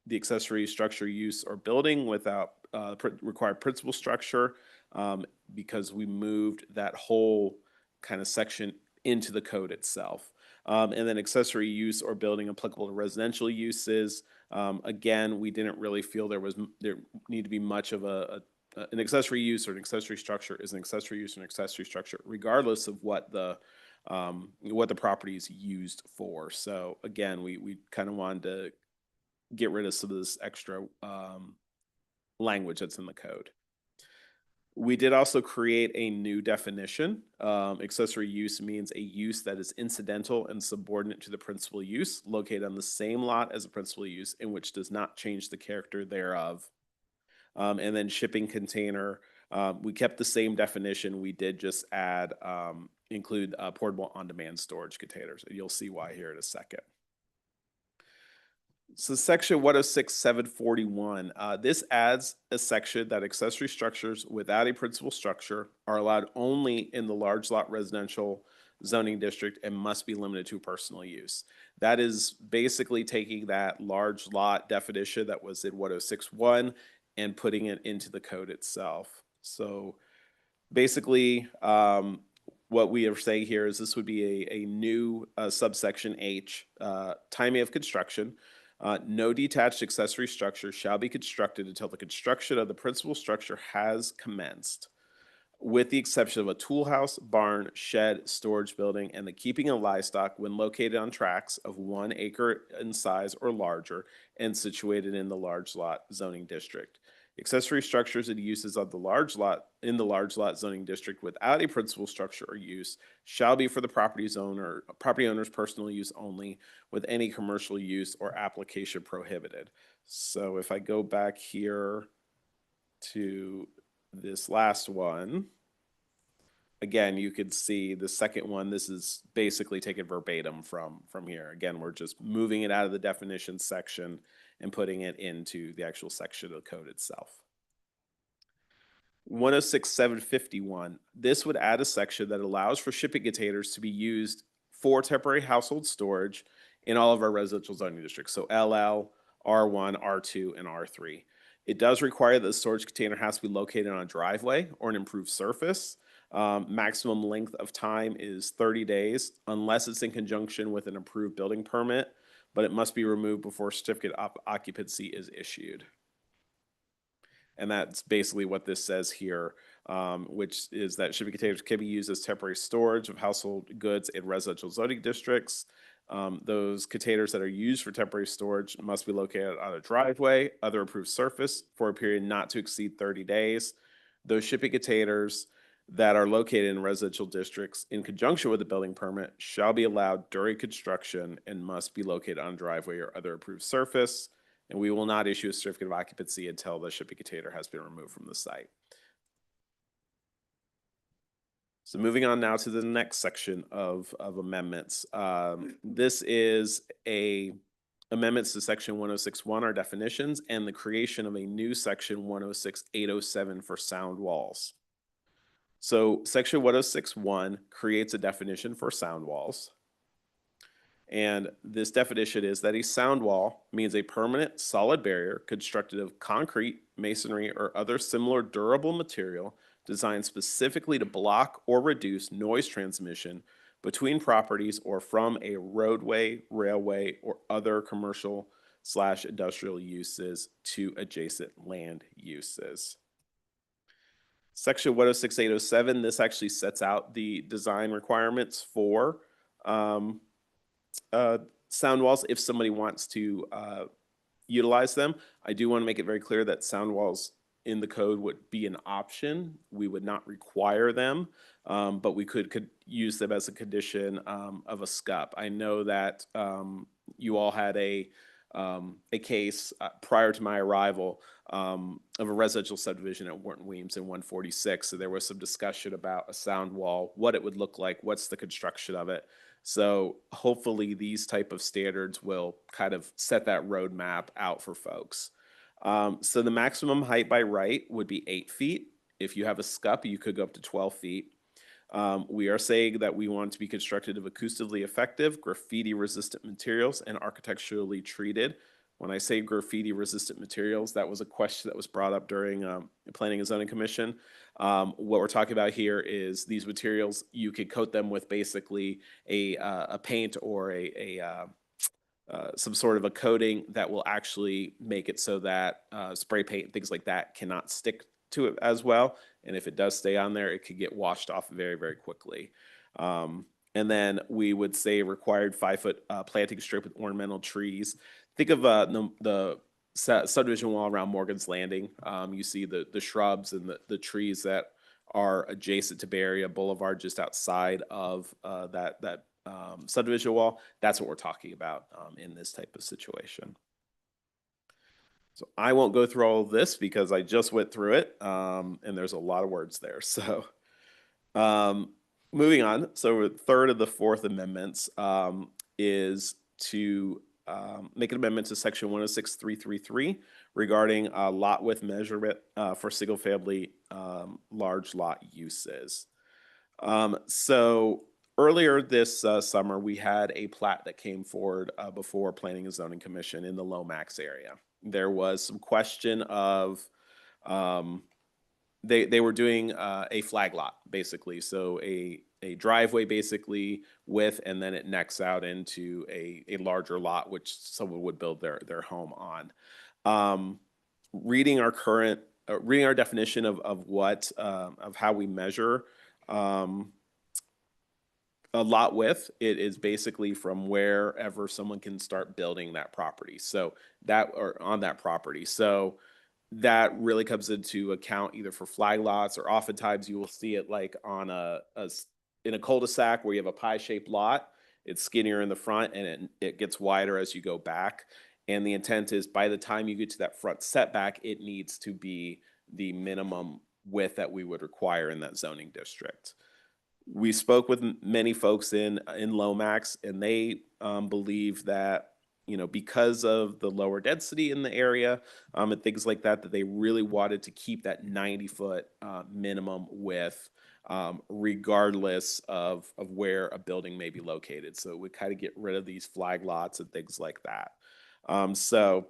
the accessory structure, use, or building without required principal structure because we moved that whole kind of section into the code itself. And then accessory use or building applicable to residential uses. Again, we didn't really feel there need to be much of an accessory use or an accessory structure is an accessory use or an accessory structure, regardless of what the property is used for. So again, we kind of wanted to get rid of some of this extra language that's in the code. We did also create a new definition. Accessory use means a use that is incidental and subordinate to the principal use, located on the same lot as the principal use, and which does not change the character thereof. And then shipping container, we kept the same definition. We did just add, include portable on-demand storage containers. You'll see why here in a second. So section 106-741, this adds a section that accessory structures without a principal structure are allowed only in the large lot residential zoning district and must be limited to personal use. That is basically taking that large lot definition that was in 106.1 and putting it into the code itself. So basically, what we are saying here is this would be a new subsection H, timing of construction. No detached accessory structure shall be constructed until the construction of the principal structure has commenced, with the exception of a tool house, barn, shed, storage building, and the keeping of livestock when located on tracts of 1 acre in size or larger and situated in the large lot zoning district. Accessory structures and uses of the large lot zoning district without a principal structure or use shall be for the property owner's personal use only, with any commercial use or application prohibited. So if I go back here to this last one, again, you could see the second one. This is basically taken verbatim from here. Again, we're just moving it out of the definition section and putting it into the actual section of the code itself. 106-751, this would add a section that allows for shipping containers to be used for temporary household storage in all of our residential zoning districts. So LL, R1, R2, and R3. It does require that the storage container has to be located on a driveway or an improved surface. Maximum length of time is 30 days, unless it's in conjunction with an approved building permit, but it must be removed before certificate of occupancy is issued. And that's basically what this says here, which is that shipping containers can be used as temporary storage of household goods in residential zoning districts. Those containers that are used for temporary storage must be located on a driveway, other approved surface for a period not to exceed 30 days. Those shipping containers that are located in residential districts in conjunction with a building permit shall be allowed during construction and must be located on a driveway or other approved surface. And we will not issue a certificate of occupancy until the shipping container has been removed from the site. So moving on now to the next section of amendments. This is amendments to section 106.1, our definitions, and the creation of a new section 106.807 for sound walls. So section 106.1 creates a definition for sound walls. And this definition is that a sound wall means a permanent solid barrier constructed of concrete, masonry, or other similar durable material designed specifically to block or reduce noise transmission between properties or from a roadway, railway, or other commercial/industrial uses to adjacent land uses. Section 106.807, this actually sets out the design requirements for sound walls if somebody wants to utilize them. I do want to make it very clear that sound walls in the code would be an option. We would not require them, but we could use them as a condition of a SCUP. I know that you all had a case prior to my arrival of a residential subdivision at Wharton Weems in 146. So there was some discussion about a sound wall, what it would look like, what's the construction of it. So hopefully these type of standards will kind of set that roadmap out for folks. So the maximum height by right would be 8 feet. If you have a SCUP, you could go up to 12 feet. We are saying that we want to be constructed of acoustically effective, graffiti-resistant materials and architecturally treated. When I say graffiti-resistant materials, that was a question that was brought up during the Planning and Zoning Commission. What we're talking about here is these materials, you could coat them with basically a paint or some sort of a coating that will actually make it so that spray paint and things like that cannot stick to it as well. And if it does stay on there, it could get washed off very, very quickly. And then we would say required 5-foot planting strip with ornamental trees. Think of the subdivision wall around Morgan's Landing. You see the shrubs and the trees that are adjacent to Bay Area Boulevard just outside of that subdivision wall. That's what we're talking about in this type of situation. So I won't go through all of this because I just went through it, and there's a lot of words there. So moving on. So the third of the fourth amendments is to make an amendment to section 106.333 regarding lot width measurement for single family large lot uses. So earlier this summer, we had a plat that came forward before Planning and Zoning Commission in the Lomax area. There was some question of, they were doing a flag lot, basically. So a driveway basically with, and then it necks out into a larger lot, which someone would build their home on. Reading our definition of what, of how we measure a lot width, it is basically from wherever someone can start building that property. So that, or on that property. So that really comes into account either for flag lots, or oftentimes you will see it like on in a cul-de-sac where you have a pie-shaped lot. It's skinnier in the front and it gets wider as you go back. And the intent is by the time you get to that front setback, it needs to be the minimum width that we would require in that zoning district. We spoke with many folks in Lomax, and they believe that, you know, because of the lower density in the area and things like that, that they really wanted to keep that 90-foot minimum width regardless of where a building may be located. So it would kind of get rid of these flag lots and things like that. So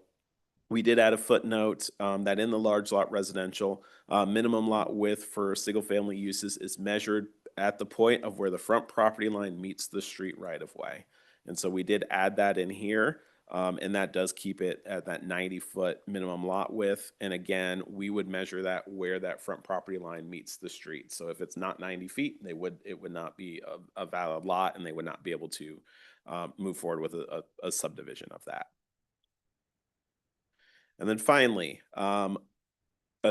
we did add a footnote that in the large lot residential, minimum lot width for single family uses is measured at the point of where the front property line meets the street right of way. And so we did add that in here, and that does keep it at that 90-foot minimum lot width. And again, we would measure that where that front property line meets the street. So if it's not 90 feet, it would not be a valid lot, and they would not be able to move forward with a subdivision of that. And then finally, a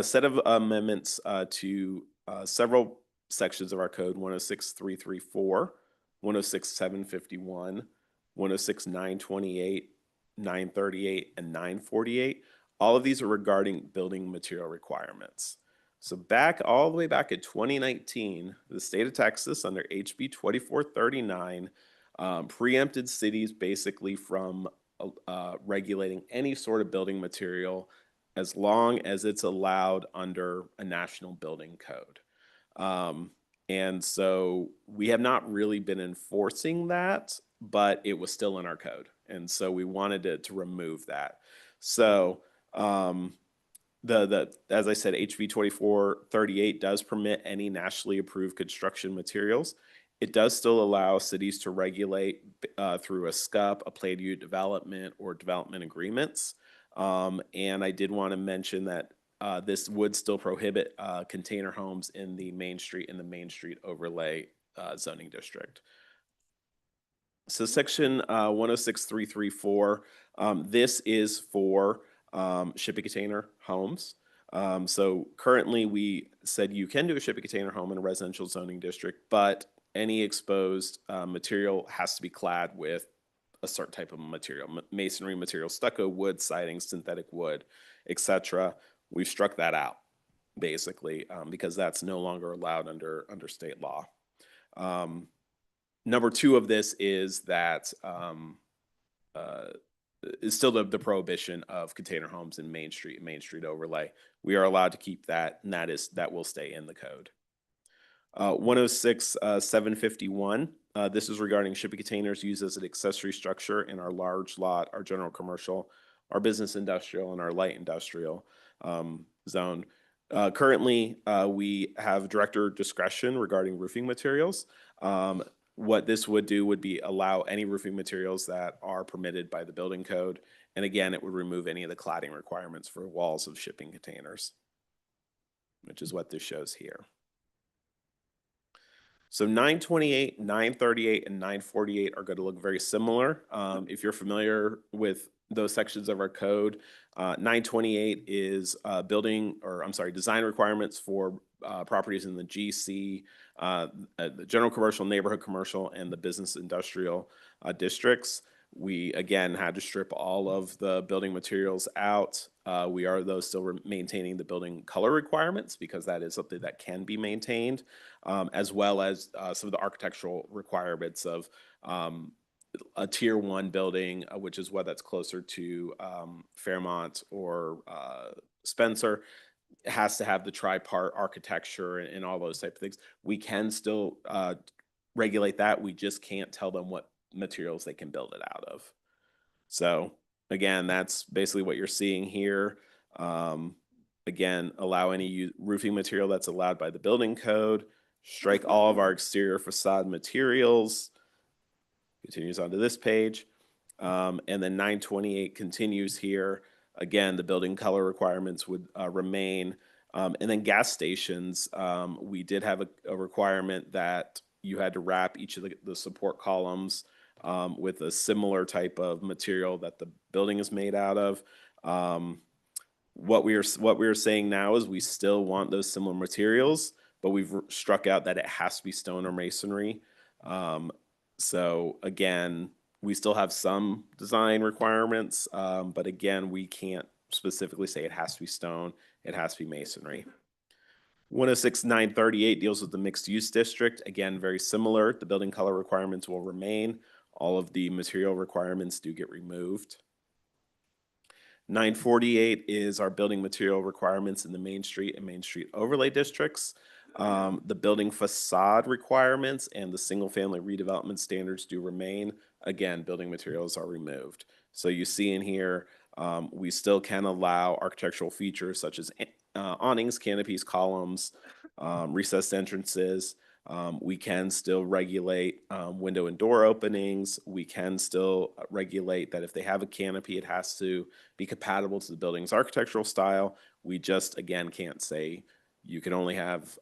set of amendments to several sections of our code: 106.334, 106.751, 106.928, 938, and 948. All of these are regarding building material requirements. So all the way back in 2019, the state of Texas under HB 2439 preempted cities basically from regulating any sort of building material as long as it's allowed under a national building code. And so we have not really been enforcing that, but it was still in our code. And so we wanted to remove that. So, as I said, HB 2438 does permit any nationally approved construction materials. It does still allow cities to regulate through a SCUP, a plan unit development, or development agreements. And I did want to mention that this would still prohibit container homes in the Main Street overlay zoning district. So section 106334, this is for shipping container homes. So currently we said you can do a shipping container home in a residential zoning district, but any exposed material has to be clad with a certain type of material, masonry material, stucco, wood, siding, synthetic wood, etc. We've struck that out basically because that's no longer allowed under state law. Number two of this is that is still the prohibition of container homes in Main Street overlay. We are allowed to keep that, and that will stay in the code. 106-751. This is regarding shipping containers used as an accessory structure in our large lot, our general commercial, our business industrial, and our light industrial zone. Currently, we have director discretion regarding roofing materials. What this would do would be allow any roofing materials that are permitted by the building code. And again, it would remove any of the cladding requirements for walls of shipping containers, which is what this shows here. So 928, 938, and 948 are going to look very similar. If you're familiar with those sections of our code, 928 is design requirements for properties in the GC, the general commercial, neighborhood commercial, and the business industrial districts. We, again, had to strip all of the building materials out. We are, though, still maintaining the building color requirements because that is something that can be maintained, as well as some of the architectural requirements of a tier 1 building, which is what that's closer to Fairmont or Spencer. It has to have the tripart architecture and all those type of things. We can still regulate that. We just can't tell them what materials they can build it out of. So again, that's basically what you're seeing here. Again, allow any roofing material that's allowed by the building code. Strike all of our exterior facade materials. Continues onto this page. And then 928 continues here. Again, the building color requirements would remain. And then gas stations, we did have a requirement that you had to wrap each of the support columns with a similar type of material that the building is made out of. What we are saying now is we still want those similar materials, but we've struck out that it has to be stone or masonry. So again, we still have some design requirements, but again, we can't specifically say it has to be stone, it has to be masonry. 106-938 deals with the mixed use district. Again, very similar. The building color requirements will remain. All of the material requirements do get removed. 948 is our building material requirements in the Main Street and Main Street overlay districts. The building facade requirements and the single family redevelopment standards do remain. Again, building materials are removed. So you see in here, we still can allow architectural features such as awnings, canopies, columns, recessed entrances. We can still regulate window and door openings. We can still regulate that if they have a canopy, it has to be compatible to the building's architectural style. We just, again, can't say you can only have,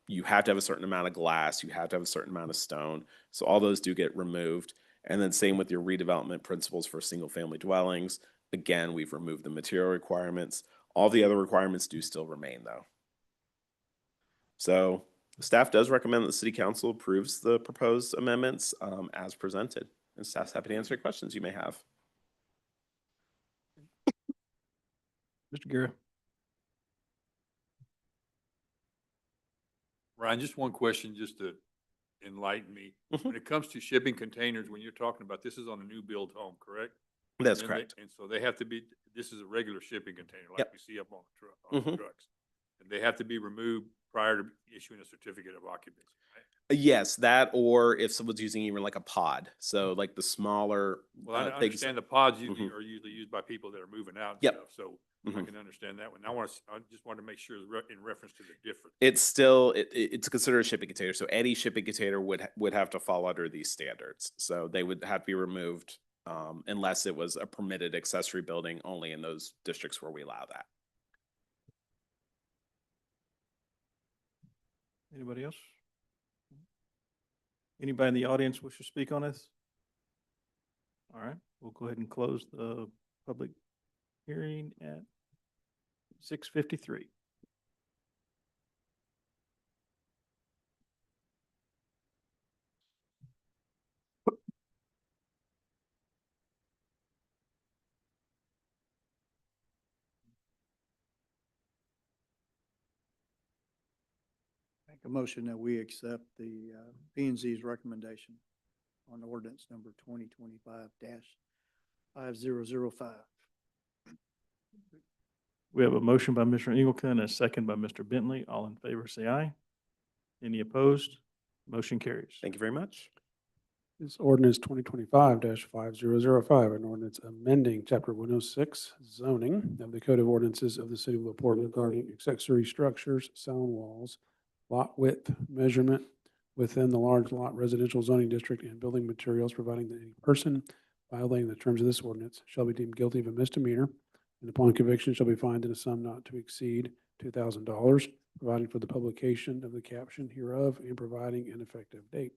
you have to have a certain amount of glass, you have to have a certain amount of stone. So all those do get removed. And then same with your redevelopment principles for single family dwellings. Again, we've removed the material requirements. All the other requirements do still remain though. So staff does recommend that the City Council approves the proposed amendments as presented. And staff's happy to answer any questions you may have. Mr. Guerra. Ryan, just one question just to enlighten me. When it comes to shipping containers, when you're talking about, this is on a new build home, correct? That's And correct. And so they have to be, this is a regular shipping container like Yep. we see up on the trucks. And they have to be removed prior to issuing a certificate of occupancy, right? Yes, that, or if someone's using even like a pod, so like the smaller Well, I things. understand the pods usually Mhm. are usually used by people that are moving out and Yep. stuff, so I Mhm. can understand that one. I just wanted to make sure in reference to the difference. It's still, it's considered a shipping container, so any shipping container would have to fall under these standards. So they would have to be removed, unless it was a permitted accessory building only in those districts where we allow that. Anybody else? Anybody in the audience wish to speak on this? All right, we'll go ahead and close the public hearing at 6:53. Make a motion that we accept the P and Z's recommendation on ordinance number 2025-5005. We have a motion by Mr. Ingleton and a second by Mr. Bentley. All in favor, say aye. Any opposed? Motion carries. Thank you very much. It's ordinance 2025-5005, an ordinance amending chapter 106 zoning of the Code of Ordinances of the City of LaPorte regarding accessory structures, sound walls, lot width measurement within the large lot residential zoning district, and building materials, providing that any person violating the terms of this ordinance shall be deemed guilty of a misdemeanor, and upon conviction shall be fined in a sum not to exceed $2,000, providing for the publication of the caption hereof and providing an effective date.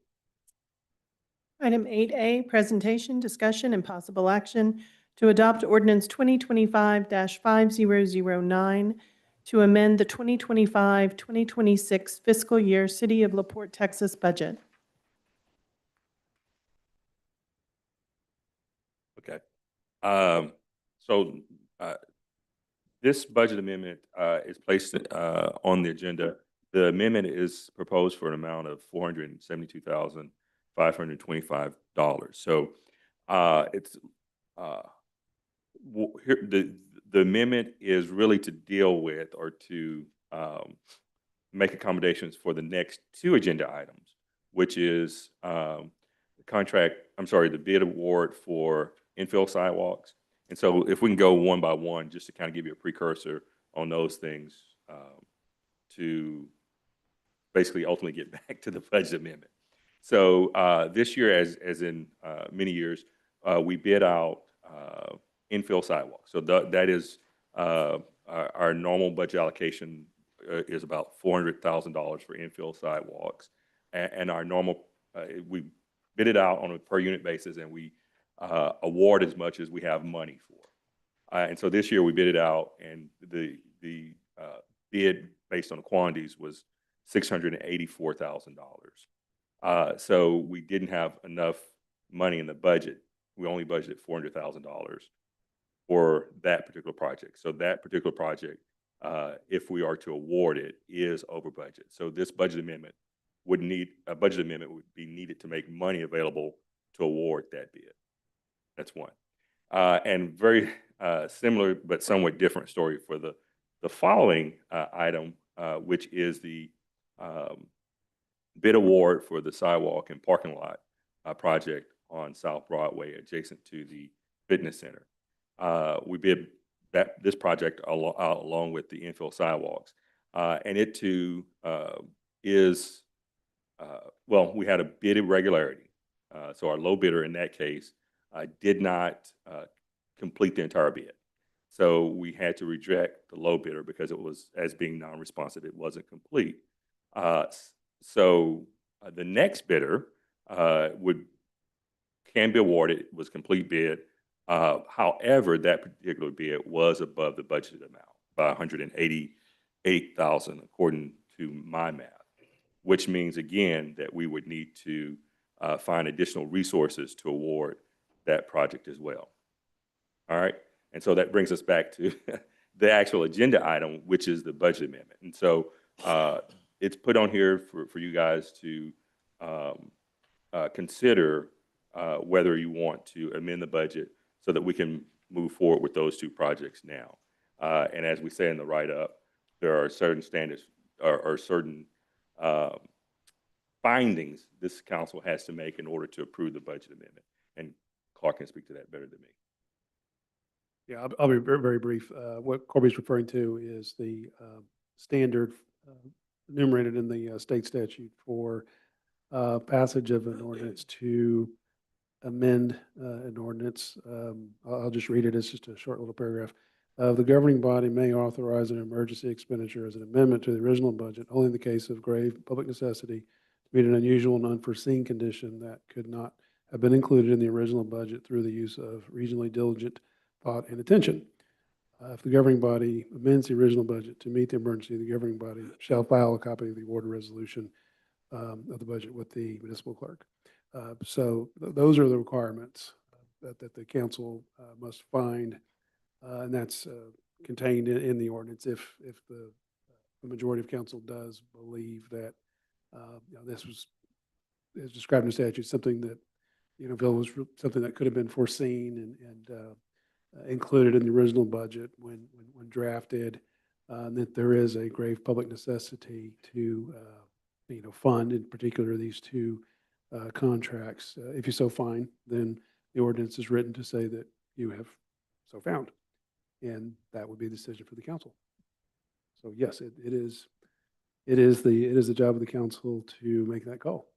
Item 8A, presentation, discussion, and possible action to adopt ordinance 2025-5009 to amend the 2025-2026 fiscal year City of LaPorte, Texas budget. Okay. So this budget amendment is placed on the agenda. The amendment is proposed for an amount of $472,525. So it's here, the amendment is really to deal with or to make accommodations for the next two agenda items, which is the bid award for infill sidewalks. And so if we can go one by one, just to kind of give you a precursor on those things, to basically ultimately get back to the budget amendment. So this year, as in many years, we bid out infill sidewalks. So that is our normal budget allocation is about $400,000 for infill sidewalks, and our normal we bid it out on a per unit basis, and we award as much as we have money for. And so this year we bid it out, and the bid based on the quantities was $684,000. So we didn't have enough money in the budget. We only budgeted $400,000 for that particular project. So that particular project, if we are to award it, is over budget. So this budget amendment would be needed to make money available to award that bid. That's one. And very similar but somewhat different story for the following item, which is the bid award for the sidewalk and parking lot project on South Broadway adjacent to the fitness center. We bid this project along with the infill sidewalks. And it too is, we had a bid irregularity. So our low bidder in that case did not complete the entire bid. So we had to reject the low bidder because it was, as being non-responsive, it wasn't complete. So the next bidder can be awarded, it was complete bid. However, that particular bid was above the budgeted amount by $188,000 according to my math, which means again that we would need to find additional resources to award that project as well. All right, and so that brings us back to the actual agenda item, which is the budget amendment. And so it's put on here for you guys to consider whether you want to amend the budget so that we can move forward with those two projects now. And as we say in the write-up, there are certain standards or certain findings this council has to make in order to approve the budget amendment. And Clark can speak to that better than me. Yeah, I'll be very, very brief. What Corby's referring to is the standard enumerated in the state statute for passage of an ordinance to amend an ordinance. I'll just read it. It's just a short little paragraph. The governing body may authorize an emergency expenditure as an amendment to the original budget only in the case of grave public necessity to meet an unusual and unforeseen condition that could not have been included in the original budget through the use of regionally diligent thought and attention. If the governing body amends the original budget to meet the emergency, the governing body shall file a copy of the order resolution of the budget with the municipal clerk. So those are the requirements that the council must find, and that's contained in the ordinance. If the majority of council does believe that this was, as described in the statute, something that was something that could have been foreseen and included in the original budget when drafted, that there is a grave public necessity to fund in particular these two contracts. If you so find, then the ordinance is written to say that you have so found, and that would be the decision for the council. So yes, it is the job of the council to make that call.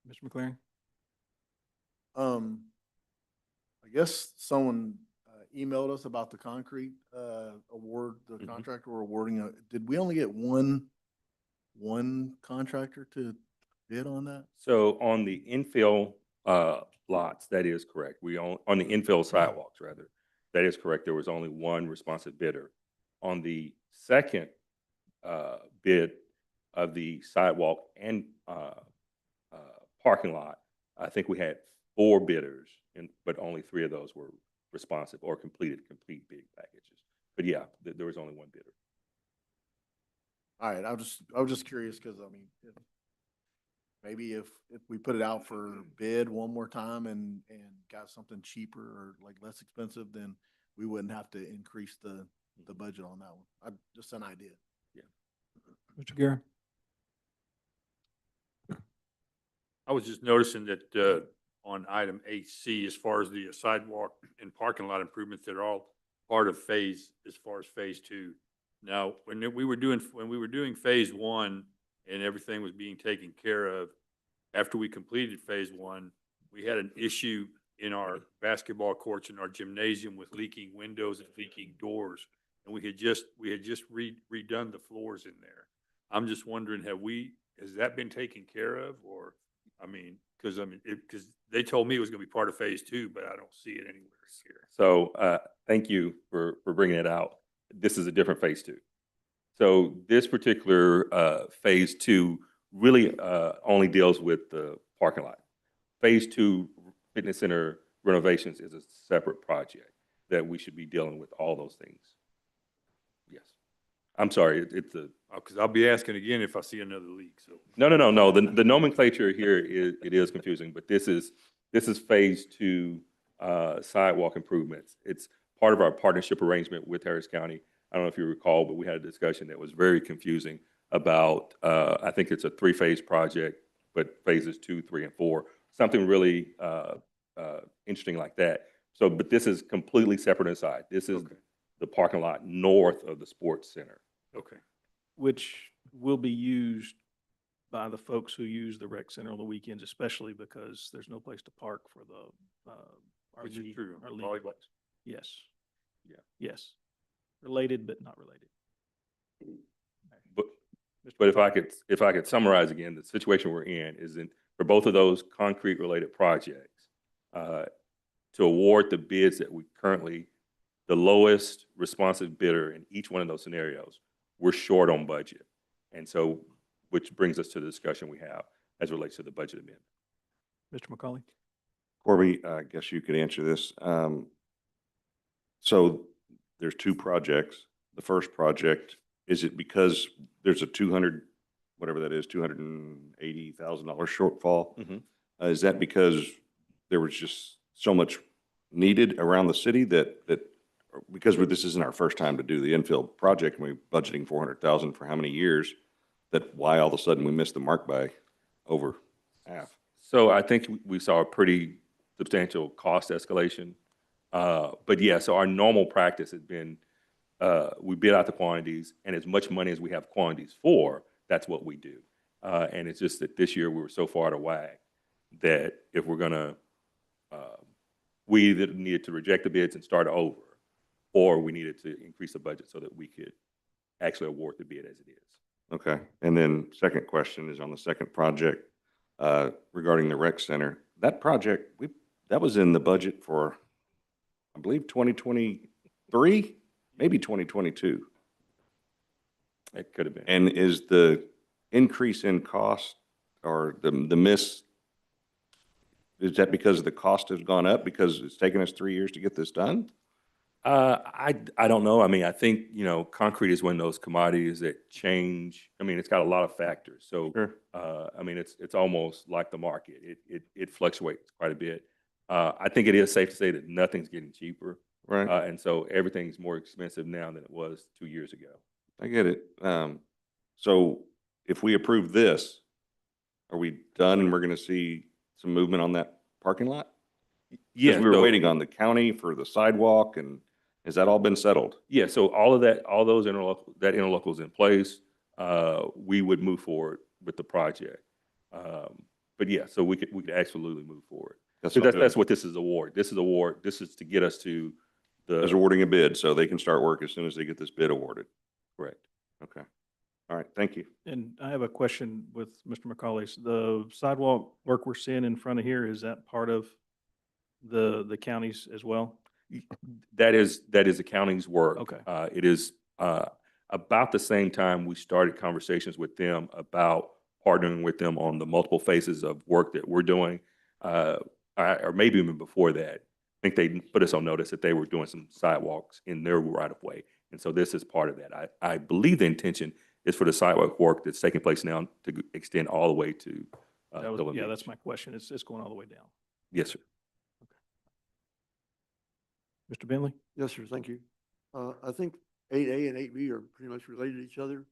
Mr. McLaren? I guess someone emailed us about the concrete award, the Mhm. contractor we're awarding. Did we only get one contractor to bid on that? So on the infill lots, that is correct. On the infill sidewalks, rather, that is correct. There was only one responsive bidder. On the second bid of the sidewalk and parking lot, I think we had 4 bidders, but only 3 of those were responsive or completed complete bid packages. But yeah, there was only one bidder. All right, I was just curious because I mean, maybe if we put it out for bid one more time and got something cheaper or like less expensive, then we wouldn't have to increase the budget on that one. Just an idea. Yeah. Mr. Guerra? I was just noticing that on item 8C, as far as the sidewalk and parking lot improvements, that are all part of as far as phase 2. Now, when we were doing phase 1 and everything was being taken care of, after we completed phase 1, we had an issue in our basketball courts and our gymnasium with leaking windows and leaking doors. And we had just redone the floors in there. I'm just wondering, has that been taken care of? Or, because they told me it was going to be part of phase 2, but I don't see it anywhere here. So thank you for bringing it out. This is a different phase 2. So this particular phase 2 really only deals with the parking lot. Phase 2 fitness center renovations is a separate project that we should be dealing with all those things. Yes. I'm sorry, it's a. Because I'll be asking again if I see another leak, so. No. The nomenclature here is confusing, but this is phase 2 sidewalk improvements. It's part of our partnership arrangement with Harris County. I don't know if you recall, but we had a discussion that was very confusing about, I think it's a 3-phase project, but phases 2, 3, and 4, something really interesting like that. So, but this is completely separate inside. This is the parking lot north of the sports center. Okay. Which will be used by the folks who use the rec center on the weekends, especially because there's no place to park for the, our Which is league. true. Our league. Volleyball. Yes. Yeah. Yes. Related, but not related. But if I could summarize again, the situation we're in is for both of those concrete related projects, to award the bids that we currently, the lowest responsive bidder in each one of those scenarios, we're short on budget. And so, which brings us to the discussion we have as it relates to the budget amendment. Mr. McCauley? Corby, I guess you could answer this. So there's 2 projects. The first project, is it because there's a $280,000 shortfall? Mm-hmm. Is that because there was just so much needed around the city that, because this isn't our first time to do the infill project, and we're budgeting 400,000 for how many years, that why all of a sudden we missed the mark by over half? So I think we saw a pretty substantial cost escalation. But yeah, so our normal practice has been, we bid out the quantities, and as much money as we have quantities for, that's what we do. And it's just that this year we were so far out of whack that if we're gonna, we either needed to reject the bids and start over, or we needed to increase the budget so that we could actually award the bid as it is. Okay, and then second question is on the second project, regarding the rec center. That project, that was in the budget for, I believe, 2023, maybe 2022. It could have been. And is the increase in cost or the miss, is that because the cost has gone up because it's taken us 3 years to get this done? I don't know. I mean, I think, concrete is one of those commodities that change. I mean, it's got a lot of factors. So, Sure. I mean, it's almost like the market. It fluctuates quite a bit. I think it is safe to say that nothing's getting cheaper. Right. And so everything's more expensive now than it was 2 years ago. I get it. So if we approve this, are we done and we're going to see some movement on that parking lot? Yeah, Because we were so- waiting on the county for the sidewalk, and has that all been settled? Yeah, so all of that, all those interlocal is in place. We would move forward with the project. But yeah, so we could absolutely move forward. That's So not good. that's what this is award. This is to get us to Is the, awarding a bid, so they can start work as soon as they get this bid awarded. correct. Okay. All right, thank you. And I have a question with Mr. McCauley's. The sidewalk work we're seeing in front of here, is that part of the counties as well? That is the county's work. Okay. It is about the same time we started conversations with them about partnering with them on the multiple phases of work that we're doing. Or maybe even before that. I think they put us on notice that they were doing some sidewalks in their right of way. And so this is part of that. I believe the intention is for the sidewalk work that's taking place now to extend all the way to. Dillon Yeah, Beach. that's my question. It's going all the way down. Yes, sir. Mr. Bentley? Yes, sir, thank you. I think 8A and 8B are pretty much related to each other.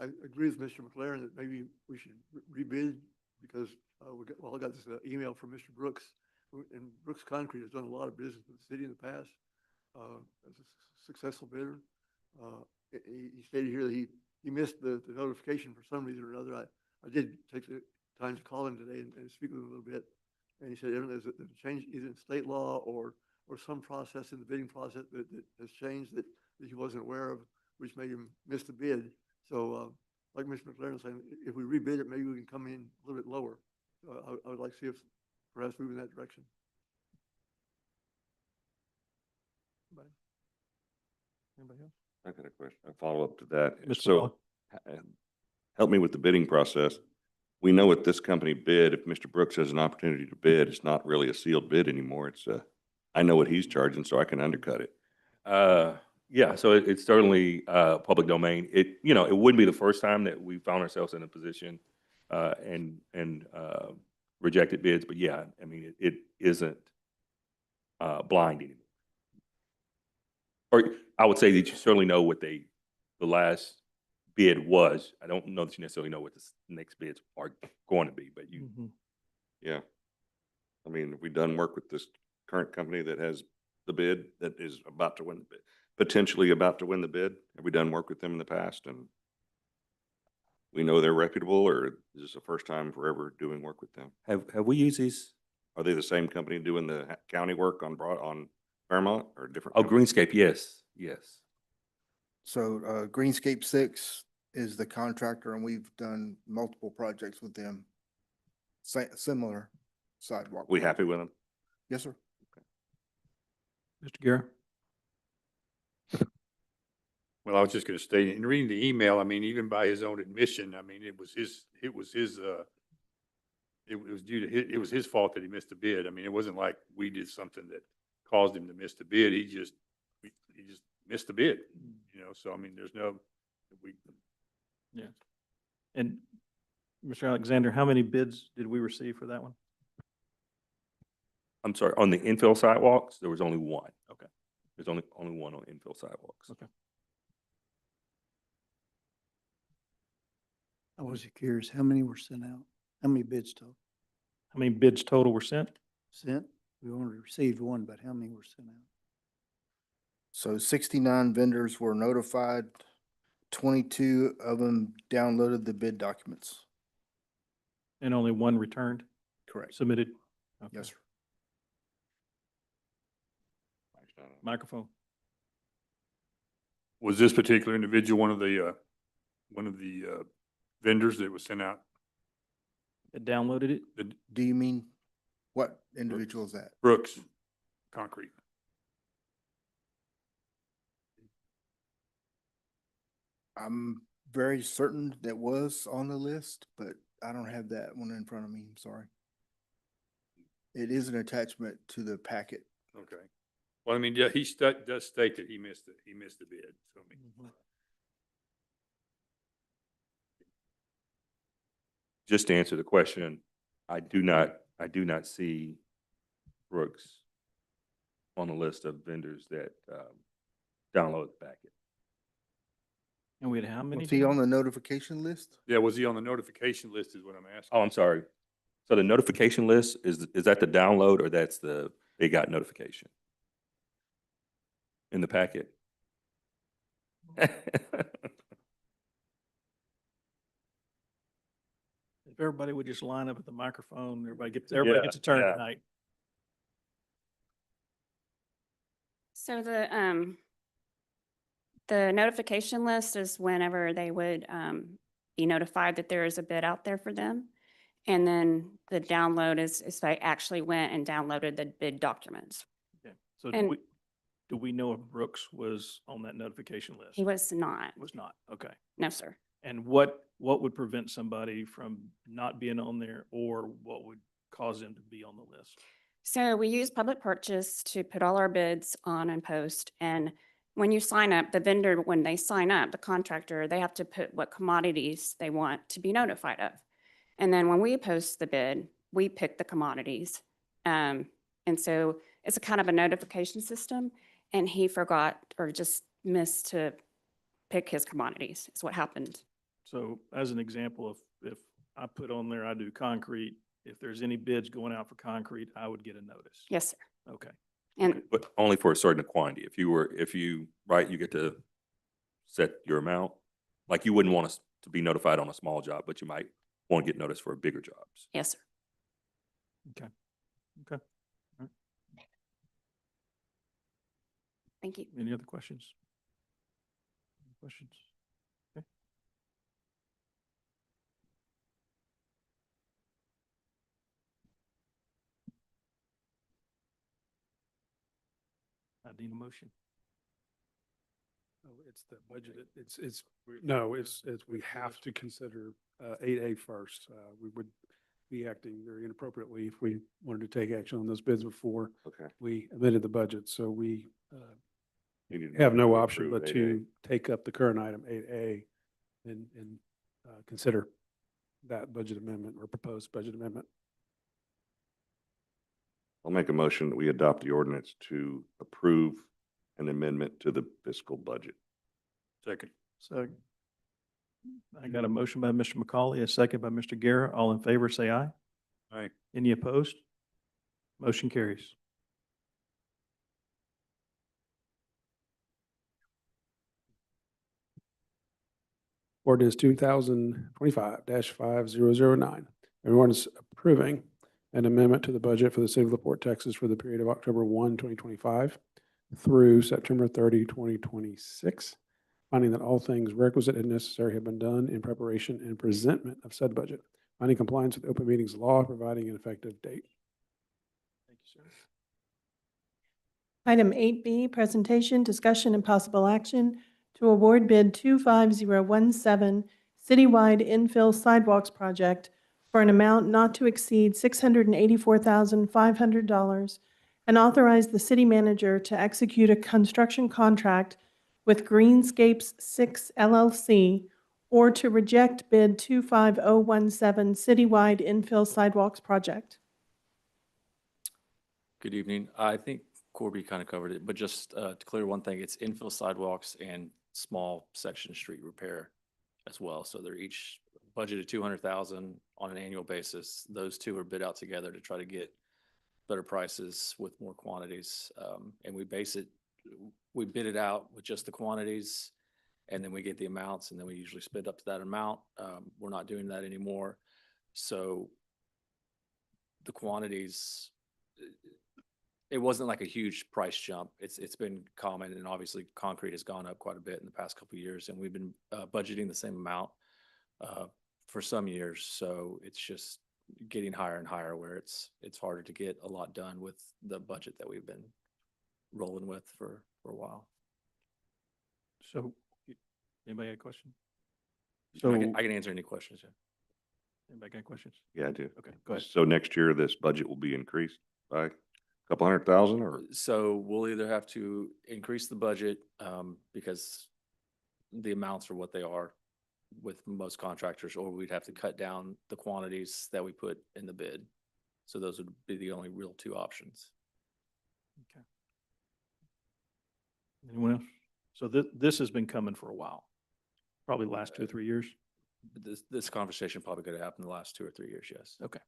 I agree with Mr. McLaren that maybe we should rebid because I got this email from Mr. Brooks, and Brooks Concrete has done a lot of business with the city in the past as a successful bidder. He stated here that he missed the notification for some reason or another. I did take the time to call him today and speak with him a little bit. And he said, there's a change either in state law or some process in the bidding process that has changed that he wasn't aware of, which made him miss the bid. So, like Mr. McLaren was saying, if we rebid it, maybe we can come in a little bit lower. I would like to see us perhaps move in that direction. Anybody else? I got a question, a follow-up to that. Mr. So, help me with the bidding process. We know what this company bid. If Mr. Brooks has an opportunity to bid, it's not really a sealed bid anymore. It's I know what he's charging, so I can undercut it. Yeah, so it's certainly public domain. It wouldn't be the first time that we found ourselves in a position and rejected bids, but yeah, I mean, it isn't blind anymore. Or I would say that you certainly know what the last bid was. I don't know that you necessarily know what the next bids are going to be, but you. Yeah. I mean, have we done work with this current company that has the bid that is about to win the bid, potentially about to win the bid? Have we done work with them in the past and we know they're reputable, or is this the first time forever doing work with them? Have we used these? Are they the same company doing the county work on Fairmont or different? Oh, company? Greenscape, yes. So Greenscape 6 is the contractor, and we've done multiple projects with them. Similar sidewalk. We happy with them? Yes, sir. Mr. Guerra? Well, I was just gonna state, in reading the email, I mean, even by his own admission, I mean, it was his fault that he missed the bid. I mean, it wasn't like we did something that caused him to miss the bid. He just missed the bid, so I mean, Yeah. And Mr. Alexander, how many bids did we receive for that one? I'm sorry, on the infill sidewalks, there was only one. Okay. There's only one on infill sidewalks. Okay. I was curious, how many were sent out? How many bids total? How many bids total were sent? Sent? We only received one, but how many were sent out? So 69 vendors were notified, 22 of them downloaded the bid documents. And only one returned, Correct. submitted? Okay. Yes, sir. Microphone. Was this particular individual one of the vendors that was sent out? It downloaded it? The Do you mean, what individual is that? Brooks Concrete. I'm very certain that was on the list, but I don't have that one in front of me. I'm sorry. It is an attachment to the packet. Okay. Well, I mean, yeah, does state that he missed the bid, so I mean. Just to answer the question, I do not see Brooks on the list of vendors that download the packet. And we had how many? Was he on the notification list? Yeah, was he on the notification list is what I'm asking. Oh, I'm sorry. So the notification list, is that the download or that's they got notification? In the packet? If everybody would just line up at the microphone, everybody gets a turn yeah. tonight. So the notification list is whenever they would be notified that there is a bid out there for them. And then the download is they actually went and downloaded the bid documents. Okay. So And- do we know if Brooks was on that notification list? He was not. Was not, okay. No, sir. And what would prevent somebody from not being on there, or what would cause them to be on the list? So we use public purchase to put all our bids on and post. And when you sign up, the vendor, when they sign up, the contractor, they have to put what commodities they want to be notified of. And then when we post the bid, we pick the commodities. And so it's a kind of a notification system, and he forgot or just missed to pick his commodities, is what happened. So as an example, if I put on there, I do concrete, if there's any bids going out for concrete, I would get a notice. Yes, sir. Okay. And But only for a certain quantity. If you you get to set your amount. Like you wouldn't want us to be notified on a small job, but you might want to get notice for bigger jobs. yes, sir. Okay. Okay. All right. Thank you. Any other questions? Any questions? Okay. I need a motion. Oh, it's the budget. We have to consider 8A first. We would be acting very inappropriately if we wanted to take action on those bids before Okay. we amended the budget. So we You need have no to option approve but 8A. to take up the current item 8A and consider that budget amendment or proposed budget amendment. I'll make a motion that we adopt the ordinance to approve an amendment to the fiscal budget. Second. So I got a motion by Mr. McCauley, a second by Mr. Guerra. All in favor, say aye. Aye. Any opposed? Motion carries. Ordinance 2025-5009. An ordinance approving an amendment to the budget for the city of LaPorte, Texas for the period of October 1, 2025 through September 30, 2026, finding that all things requisite and necessary have been done in preparation and presentment of said budget, finding compliance with open meetings law, providing an effective date. Thank you, sir. Item 8B, presentation, discussion, and possible action to award bid 25017 citywide infill sidewalks project for an amount not to exceed $684,500 and authorize the city manager to execute a construction contract with Greenscapes 6 LLC or to reject bid 25017 citywide infill sidewalks project. Good evening. I think Corby kind of covered it, but just to clear one thing, it's infill sidewalks and small section street repair as well. So they're each budgeted 200,000 on an annual basis. Those two are bid out together to try to get better prices with more quantities. And we bid it out with just the quantities, and then we get the amounts, and then we usually split up to that amount. We're not doing that anymore. So the quantities, it wasn't like a huge price jump. It's been common, and obviously concrete has gone up quite a bit in the past couple of years, and we've been budgeting the same amount for some years. So it's just getting higher and higher, where it's harder to get a lot done with the budget that we've been rolling with for a while. So, anybody got a question? I So, can answer any questions. Yeah. anybody got questions? Yeah, I do. Okay, go ahead. So next year, this budget will be increased by a couple 100,000 or? So we'll either have to increase the budget because the amounts are what they are with most contractors, or we'd have to cut down the quantities that we put in the bid. So those would be the only real two options. Okay. Anyone else? So this has been coming for a while, probably the last 2 or 3 years. But this conversation probably could have happened the last 2 or 3 years, yes. Okay.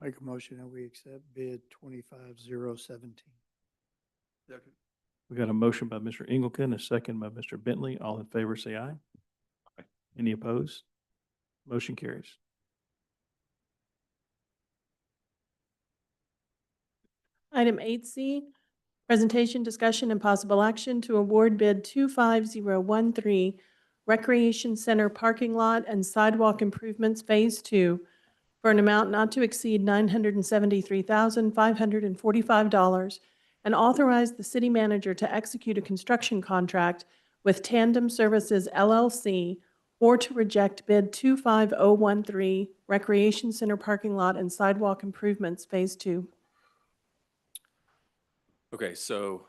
Make a motion that we accept bid 25017. Second. We got a motion by Mr. Ingleton, a second by Mr. Bentley. All in favor, say aye. Aye. Any opposed? Motion carries. Item 8C, presentation, discussion, and possible action to award bid 25013, Recreation Center Parking Lot and Sidewalk Improvements Phase 2, for an amount not to exceed $973,545, and authorize the city manager to execute a construction contract with Tandem Services LLC, or to reject bid 25013, Recreation Center Parking Lot and Sidewalk Improvements Phase 2. Okay, so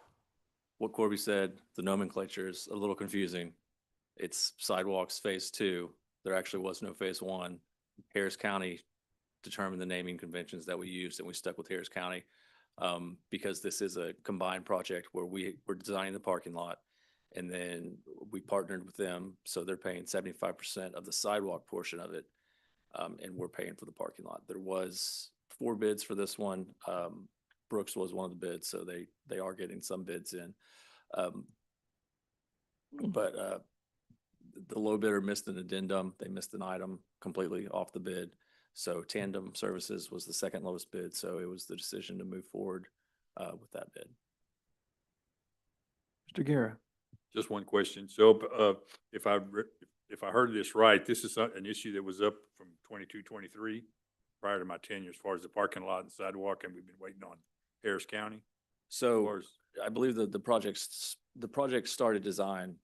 what Corby said, the nomenclature is a little confusing. It's sidewalks phase 2. There actually was no phase 1. Harris County determined the naming conventions that we used, and we stuck with Harris County because this is a combined project where we're designing the parking lot, and then we partnered with them, so they're paying 75% of the sidewalk portion of it, and we're paying for the parking lot. There was 4 bids for this one. Brooks was one of the bids, so they are getting some bids in. But the low bidder missed an addendum. They missed an item completely off the bid. So Tandem Services was the second lowest bid, so it was the decision to move forward with that bid. Mr. Guerra. Just one question. So if I heard this right, this is an issue that was up from 22-23 prior to my tenure as far as the parking lot and sidewalk, and we've been waiting on Harris County. So I believe that the project started design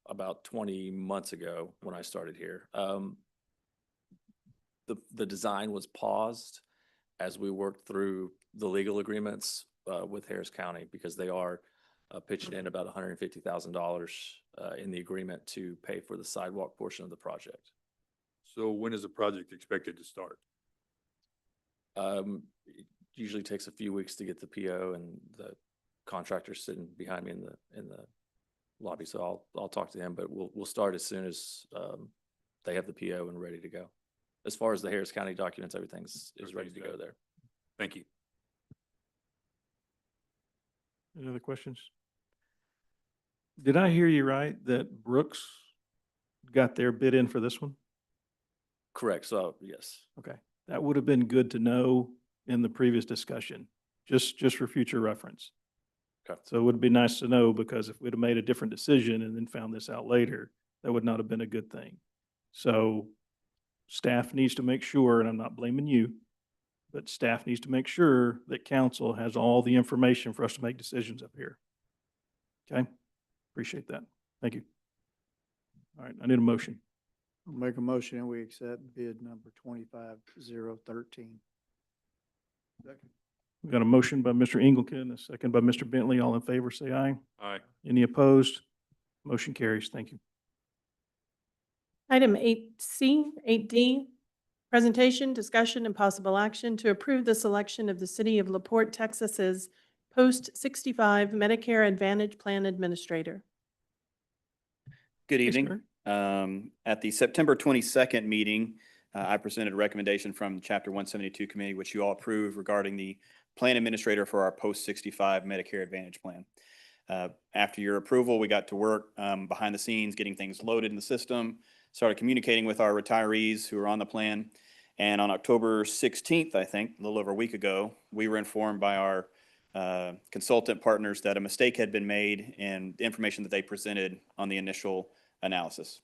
about 20 months ago when I started here. The design was paused as we worked through the legal agreements with Harris County, because they are pitching in about $150,000 in the agreement to pay for the sidewalk portion of the project. So when is the project expected to start? It usually takes a few weeks to get the PO, and the contractor's sitting behind me in the lobby, so I'll talk to him, but we'll start as soon as they have the PO and ready to go. As far as the Harris County documents, everything's ready to go there. Thank you. Any other questions? Did I hear you right that Brooks got their bid in for this one? Correct. So yes. Okay. That would have been good to know in the previous discussion, just for future reference. Okay. So it would be nice to know, because if we'd have made a different decision and then found this out later, that would not have been a good thing. So staff needs to make sure, and I'm not blaming you, but staff needs to make sure that council has all the information for us to make decisions up here. Okay? Appreciate that. Thank you. All right, I need a motion. I'll make a motion and we accept bid number 25013. Second. We got a motion by Mr. Ingleton, a second by Mr. Bentley. All in favor, say aye. Aye. Any opposed? Motion carries. Thank you. Item 8C, 8D, Presentation, discussion, and possible action to approve the selection of the City of LaPorte, Texas's post-65 Medicare Advantage Plan Administrator. Good Yes, evening. At the September 22nd meeting, I presented a recommendation from Chapter 172 Committee, which you all approved regarding the plan administrator for our post-65 Medicare Advantage plan. After your approval, we got to work behind the scenes, getting things loaded in the system, started communicating with our retirees who are on the plan. And on October 16th, I think, a little over a week ago, we were informed by our consultant partners that a mistake had been made in the information that they presented on the initial analysis.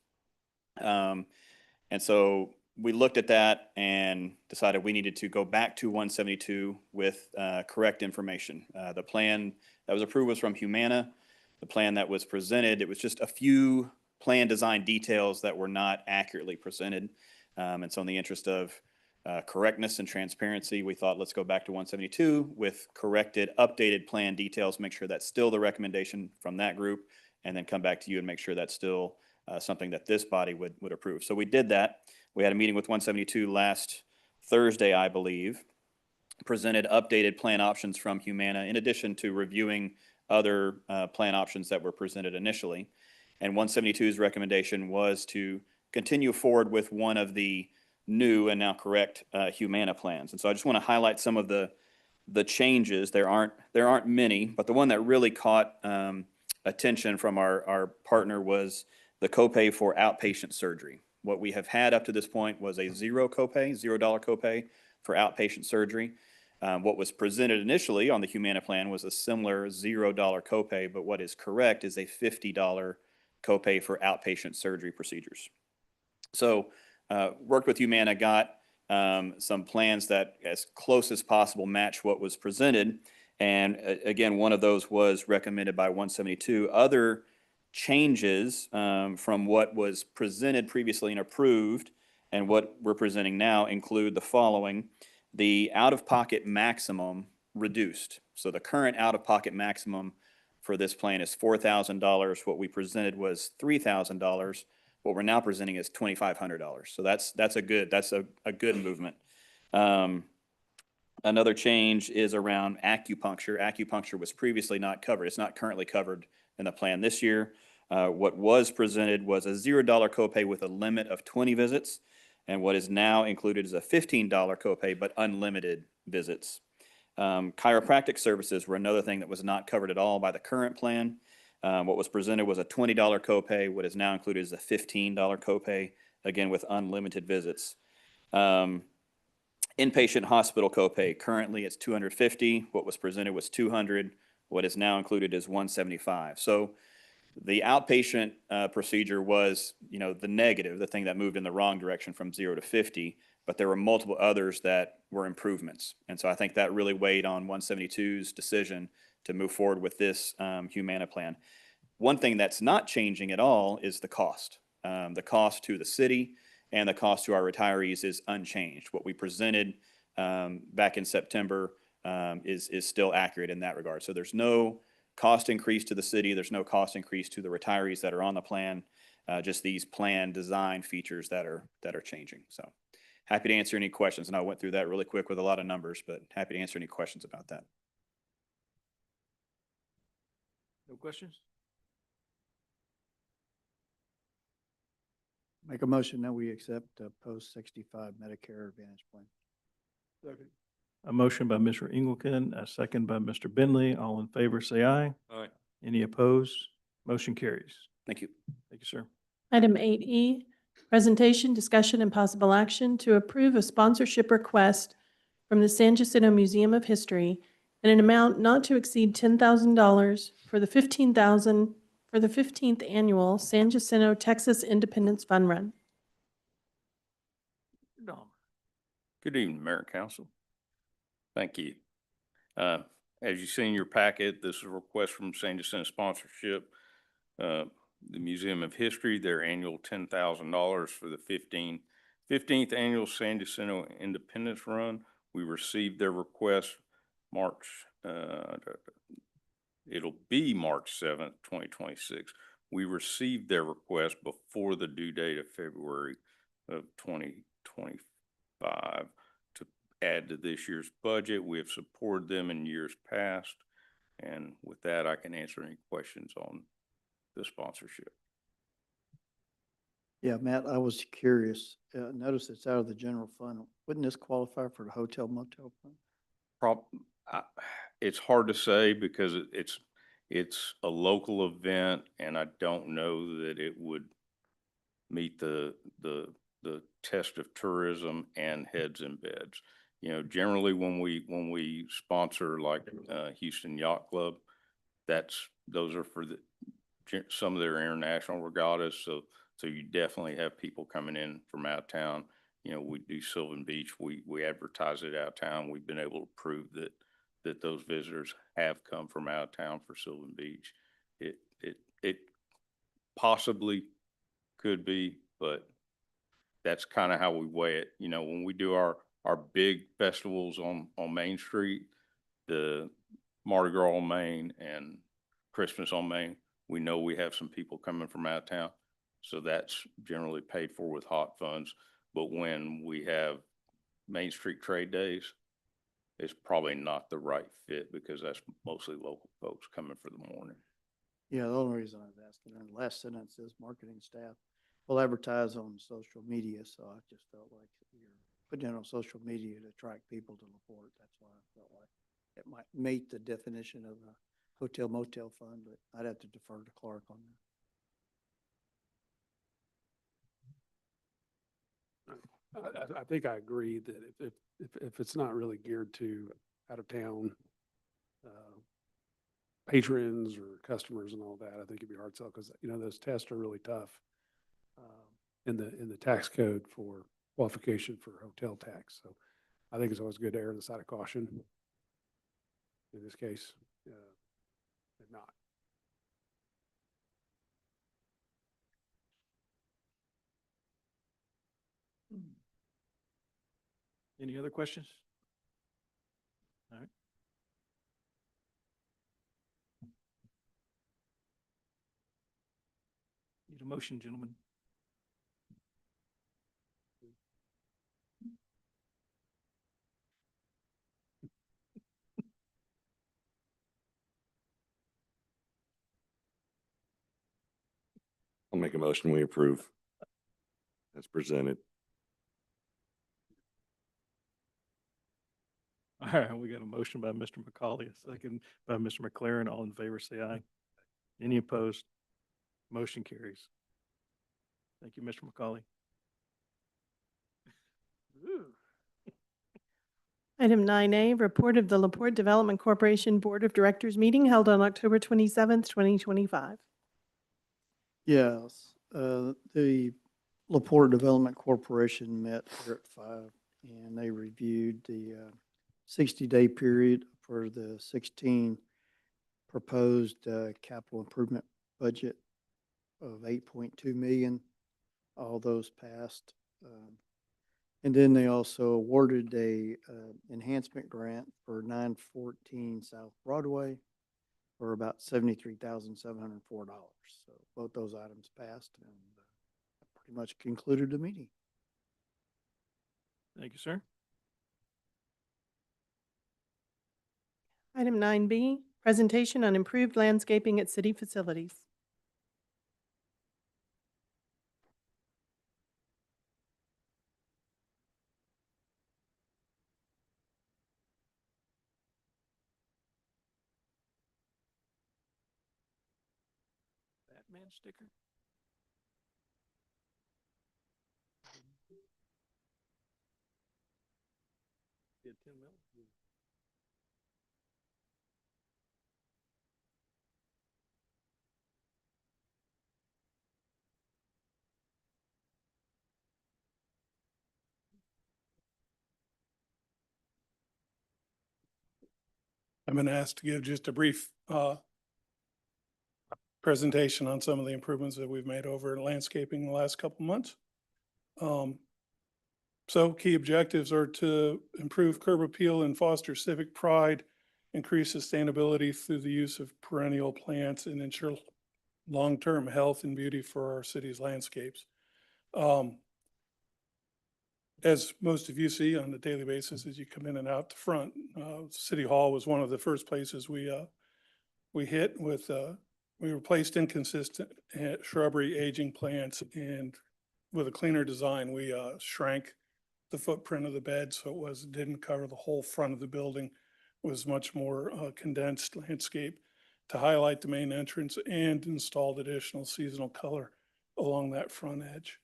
And so we looked at that and decided we needed to go back to 172 with correct information. The plan that was approved was from Humana. The plan that was presented, it was just a few plan design details that were not accurately presented. And so in the interest of correctness and transparency, we thought let's go back to 172 with corrected, updated plan details, make sure that's still the recommendation from that group, and then come back to you and make sure that's still something that this body would approve. So we did that. We had a meeting with 172 last Thursday, I believe, presented updated plan options from Humana in addition to reviewing other plan options that were presented initially. And 172's recommendation was to continue forward with one of the new and now correct Humana plans. And so I just want to highlight some of the changes. There aren't many, but the one that really caught attention from our partner was the copay for outpatient surgery. What we have had up to this point was a $0 copay for outpatient surgery. What was presented initially on the Humana plan was a similar $0 copay, but what is correct is a $50 copay for outpatient surgery procedures. So worked with Humana, got some plans that as close as possible match what was presented. And again, one of those was recommended by 172. Other changes from what was presented previously and approved and what we're presenting now include the following. The out-of-pocket maximum reduced. So the current out-of-pocket maximum for this plan is $4,000. What we presented was $3,000. What we're now presenting is $2,500. So that's a good movement. Another change is around acupuncture. Acupuncture was previously not covered. It's not currently covered in the plan this year. What was presented was a $0 copay with a limit of 20 visits. And what is now included is a $15 copay, but unlimited visits. Chiropractic services were another thing that was not covered at all by the current plan. What was presented was a $20 copay. What is now included is a $15 copay, again with unlimited visits. Inpatient hospital copay, currently it's $250. What was presented was $200. What is now included is $175. So the outpatient procedure was, the negative, the thing that moved in the wrong direction from 0 to 50, but there were multiple others that were improvements. And so I think that really weighed on 172's decision to move forward with this Humana plan. One thing that's not changing at all is the cost. The cost to the city and the cost to our retirees is unchanged. What we presented back in September is still accurate in that regard. So there's no cost increase to the city. There's no cost increase to the retirees that are on the plan. Just these plan design features that are changing. So happy to answer any questions. And I went through that really quick with a lot of numbers, but happy to answer any questions about that. No questions? Make a motion that we accept post-65 Medicare Advantage plan. Second. A motion by Mr. Ingleton, a second by Mr. Bentley. All in favor, say aye. Aye. Any opposed? Motion carries. Thank you. Thank you, sir. Item 8E, presentation, discussion, and possible action to approve a sponsorship request from the San Jacinto Museum of History in an amount not to exceed $10,000 for the 15th annual San Jacinto, Texas Independence Fun Run. Good evening, Mayor and Council. Thank you. As you see in your packet, this is a request from San Jacinto Sponsorship, the Museum of History, their annual $10,000 for the 15th annual San Jacinto Independence Run. We received their request it'll be March 7th, 2026. We received their request before the due date of February of 2025. 65 to add to this year's budget. We have supported them in years past. And with that, I can answer any questions on the sponsorship. Yeah, Matt, I was curious. Notice it's out of the general fund. Wouldn't this qualify for the hotel motel fund? It's hard to say because it's a local event and I don't know that it would meet the test of tourism and heads in beds. You know, generally when we sponsor like, Houston Yacht Club, those are for some of their international regattas. So you definitely have people coming in from out of town. You know, we do Sylvan Beach, we advertise it out of town. We've been able to prove that those visitors have come from out of town for Sylvan Beach. It possibly could be, but that's kind of how we weigh it. You know, when we do our big festivals on Main Street, the Mardi Gras on Main and Christmas on Main, we know we have some people coming from out of town. So that's generally paid for with hot funds. But when we have Main Street trade days, it's probably not the right fit because that's mostly local folks coming for the morning. Yeah, the only reason I was asking, in the last sentence is marketing staff will advertise on social media. So I just felt like you're putting it on social media to attract people to LaPorte. That's why I felt like it might meet the definition of a hotel motel fund, but I'd have to defer to Clark on that. I think I agree that if it's not really geared to out of town patrons or customers and all that, I think it'd be hard to sell because, you know, those tests are really tough in the tax code for qualification for hotel tax. So I think it's always good to err on the side of caution. In this case, not. Any other questions? All right. Need a motion, gentlemen. I'll make a motion, we approve as presented. All right, we got a motion by Mr. McCauley, a second by Mr. McLaren. All in favor, say aye. Any opposed? Motion carries. Thank you, Mr. McCauley. Item 9A, report of the LaPorte Development Corporation Board of Directors meeting held on October 27th, 2025. Yes, the LaPorte Development Corporation met here at 5 and they reviewed the 60-day period for the 16 proposed capital improvement budget of 8.2 million. All those passed. And then they also awarded a enhancement grant for 914 South Broadway for about $73,704. So both those items passed and pretty much concluded the meeting. Thank you, sir. Item 9B, presentation on improved landscaping at city facilities. Batman sticker. Did 10 mil? I've been asked to give just a brief presentation on some of the improvements that we've made over in landscaping in the last couple of months. So key objectives are to improve curb appeal and foster civic pride, increase sustainability through the use of perennial plants, and ensure long-term health and beauty for our city's landscapes. as most of you see on a daily basis as you come in and out the front, City Hall was one of the first places we hit with, we replaced inconsistent shrubbery, aging plants, and with a cleaner design, we shrank the footprint of the bed so it didn't cover the whole front of the building. It was much more condensed landscape to highlight the main entrance, and installed additional seasonal color along that front edge.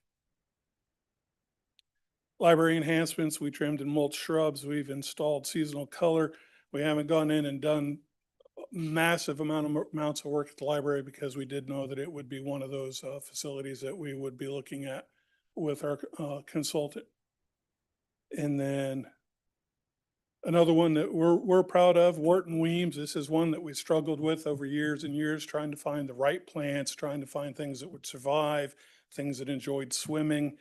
Library enhancements, we trimmed and mulched shrubs. We've installed seasonal color. We haven't gone in and done massive amounts of work at the library because we did know that it would be one of those facilities that we would be looking at with our consultant. And then another one that we're proud of, Wharton Weems. This is one that we struggled with over years and years, trying to find the right plants, trying to find things that would survive, things that enjoyed swimming.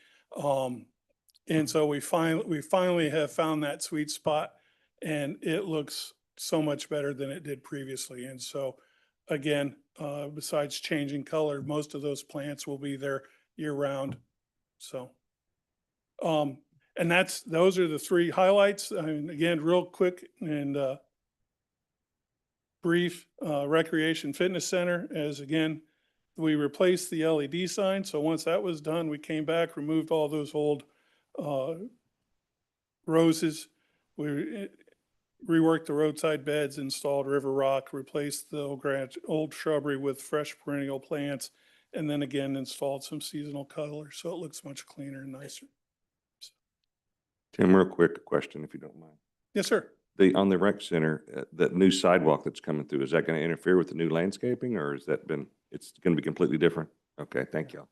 And so we finally have found that sweet spot, and it looks so much better than it did previously. And so again, besides changing color, most of those plants will be there year round. So, and those are the three highlights. I mean, again, real quick and brief, recreation fitness center, as again, we replaced the LED sign. So once that was done, we came back, removed all those old roses. We reworked the roadside beds, installed river rock, replaced the old shrubbery with fresh perennial plants, and then again installed some seasonal color so it looks much cleaner and nicer. Tim, real quick question, if you don't mind. Yes, sir. On the rec center, that new sidewalk that's coming through, is that going to interfere with the new landscaping, or it's going to be completely different? Okay, thank you.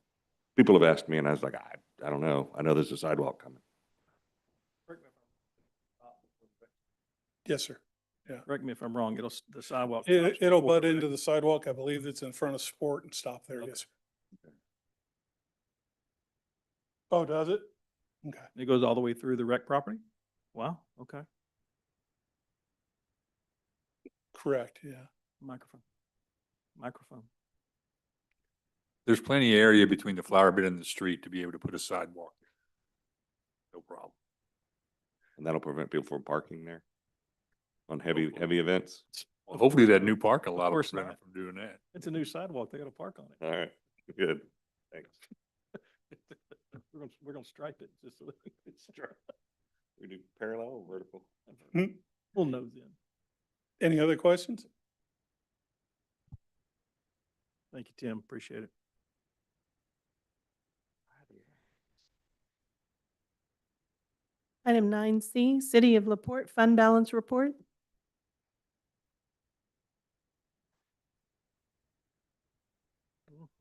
People have asked me and I was like, I don't know. I know there's a sidewalk coming. Yes, sir. Yeah. Correct me if I'm wrong, the sidewalk. It'll butt into the sidewalk. I believe it's in front of Sport and stop there. Yes, sir. Okay. Oh, does it? Okay. It goes all the way through the rec property? Wow, okay. Correct, yeah. Microphone. There's plenty of area between the flower bed and the street to be able to put a sidewalk there. No problem. And that'll prevent people from parking there on heavy events? Well, hopefully that new parking lot will course prevent not. them from doing that. It's a new sidewalk. They got to park on it. All right, good. Thanks. We're gonna stripe it just so it's straight. We do parallel or vertical? We'll nose in. Any other questions? Thank you, Tim. Appreciate it. Item 9C, City of LaPorte Fund Balance Report.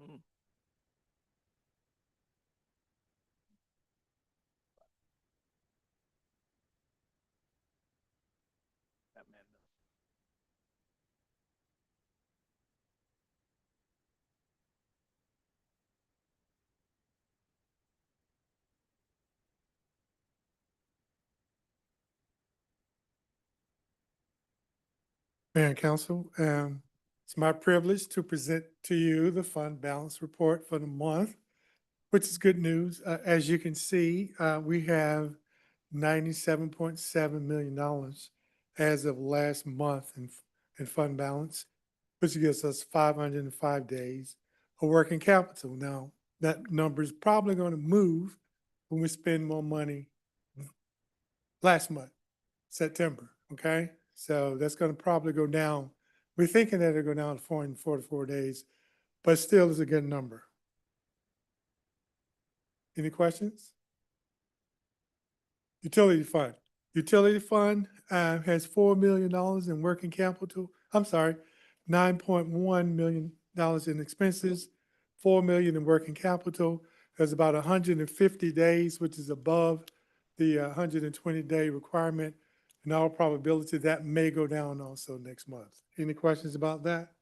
Mhm. That man knows. Mayor and Council, it's my privilege to present to you the fund balance report for the month, which is good news. As you can see, we have $97.7 million as of last month in fund balance, which gives us 505 days of working capital. Now, that number is probably going to move when we spend more money last month, September, okay? So that's going to probably go down. We're thinking that it'll go down to 444 days, but still is a good number. Any questions? Utility fund. Utility fund has $4 million in working capital. I'm sorry, $9.1 million in expenses, $4 million in working capital. There's about 150 days, which is above the 120-day requirement. In all probability, that may go down also next month. Any questions about that?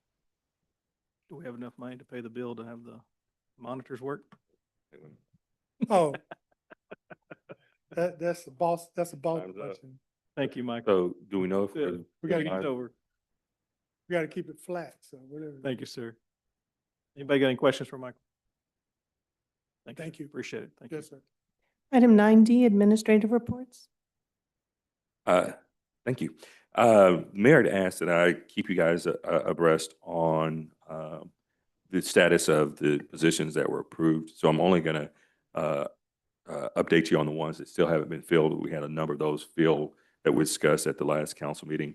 Do we have enough money to pay the bill to have the monitors work? Oh, that's the boss. That's a boss Time's up. question. Thank you, Michael. So do we know if Yeah, We got it's to over. keep it flat. So whatever. Thank you, sir. Anybody got any questions for Michael? Thank you. Appreciate it. Thank you. Yes, sir. Item 9D, administrative reports. Thank you. Mayor had asked that I keep you guys abreast on the status of the positions that were approved. So I'm only going to update you on the ones that still haven't been filled. We had a number of those filled that we discussed at the last council meeting.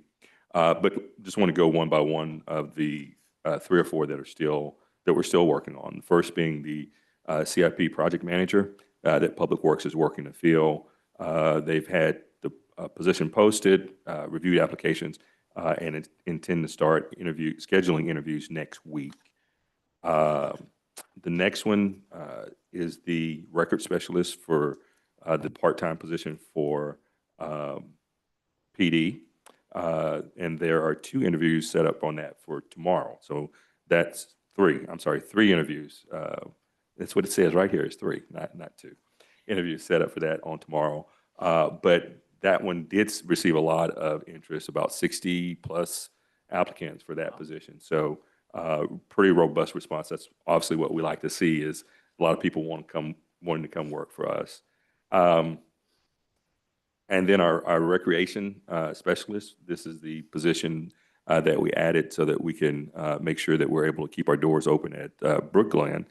But just want to go one by one of the 3 or 4 that we're still working on. The first being the CIP project manager that Public Works is working to fill. They've had the position posted, reviewed applications, and intend to start scheduling interviews next week. The next one is the record specialist for the part-time position for PD. And there are 2 interviews set up on that for tomorrow. So that's 3 interviews. That's what it says right here, is 3, not 2. Interviews set up for that on tomorrow. But that one did receive a lot of interest, about 60 plus applicants for that position. So pretty robust response. That's obviously what we like to see, is a lot of people wanting to come work for us. And then our recreation specialist, this is the position that we added so that we can make sure that we're able to keep our doors open at Brookglen.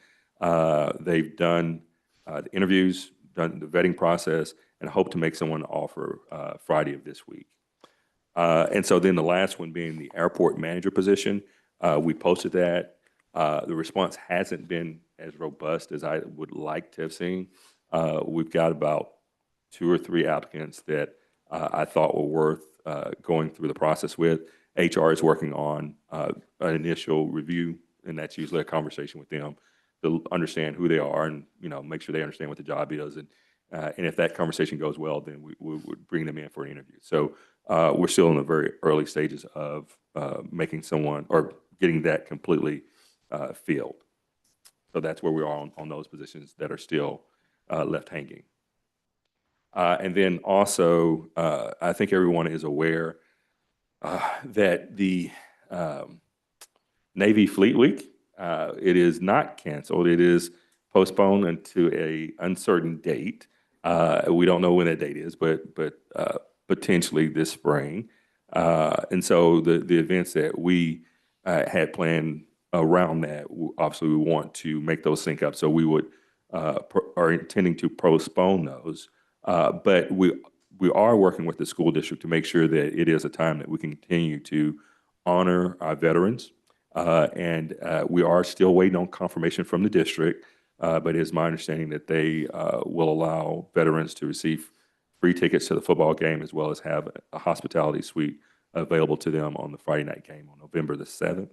They've done the interviews, done the vetting process, and hope to make someone an offer Friday of this week. And so then the last one being the airport manager position, we posted that. The response hasn't been as robust as I would like to have seen. We've got about 2 or 3 applicants that I thought were worth going through the process with. HR is working on an initial review, and that's usually a conversation with them to understand who they are and, make sure they understand what the job is. And if that conversation goes well, then we would bring them in for an interview. So we're still in the very early stages of making someone or getting that completely filled. So that's where we are on those positions that are still left hanging. And then also, I think everyone is aware that the Navy Fleet Week, it is not canceled. It is postponed until an uncertain date. We don't know when that date is, but potentially this spring. And so the events that we had planned around that, obviously we want to make those sync up. So we are intending to postpone those. But we are working with the school district to make sure that it is a time that we can continue to honor our veterans. And we are still waiting on confirmation from the district, but it is my understanding that they will allow veterans to receive free tickets to the football game, as well as have a hospitality suite available to them on the Friday night game on November the 7th.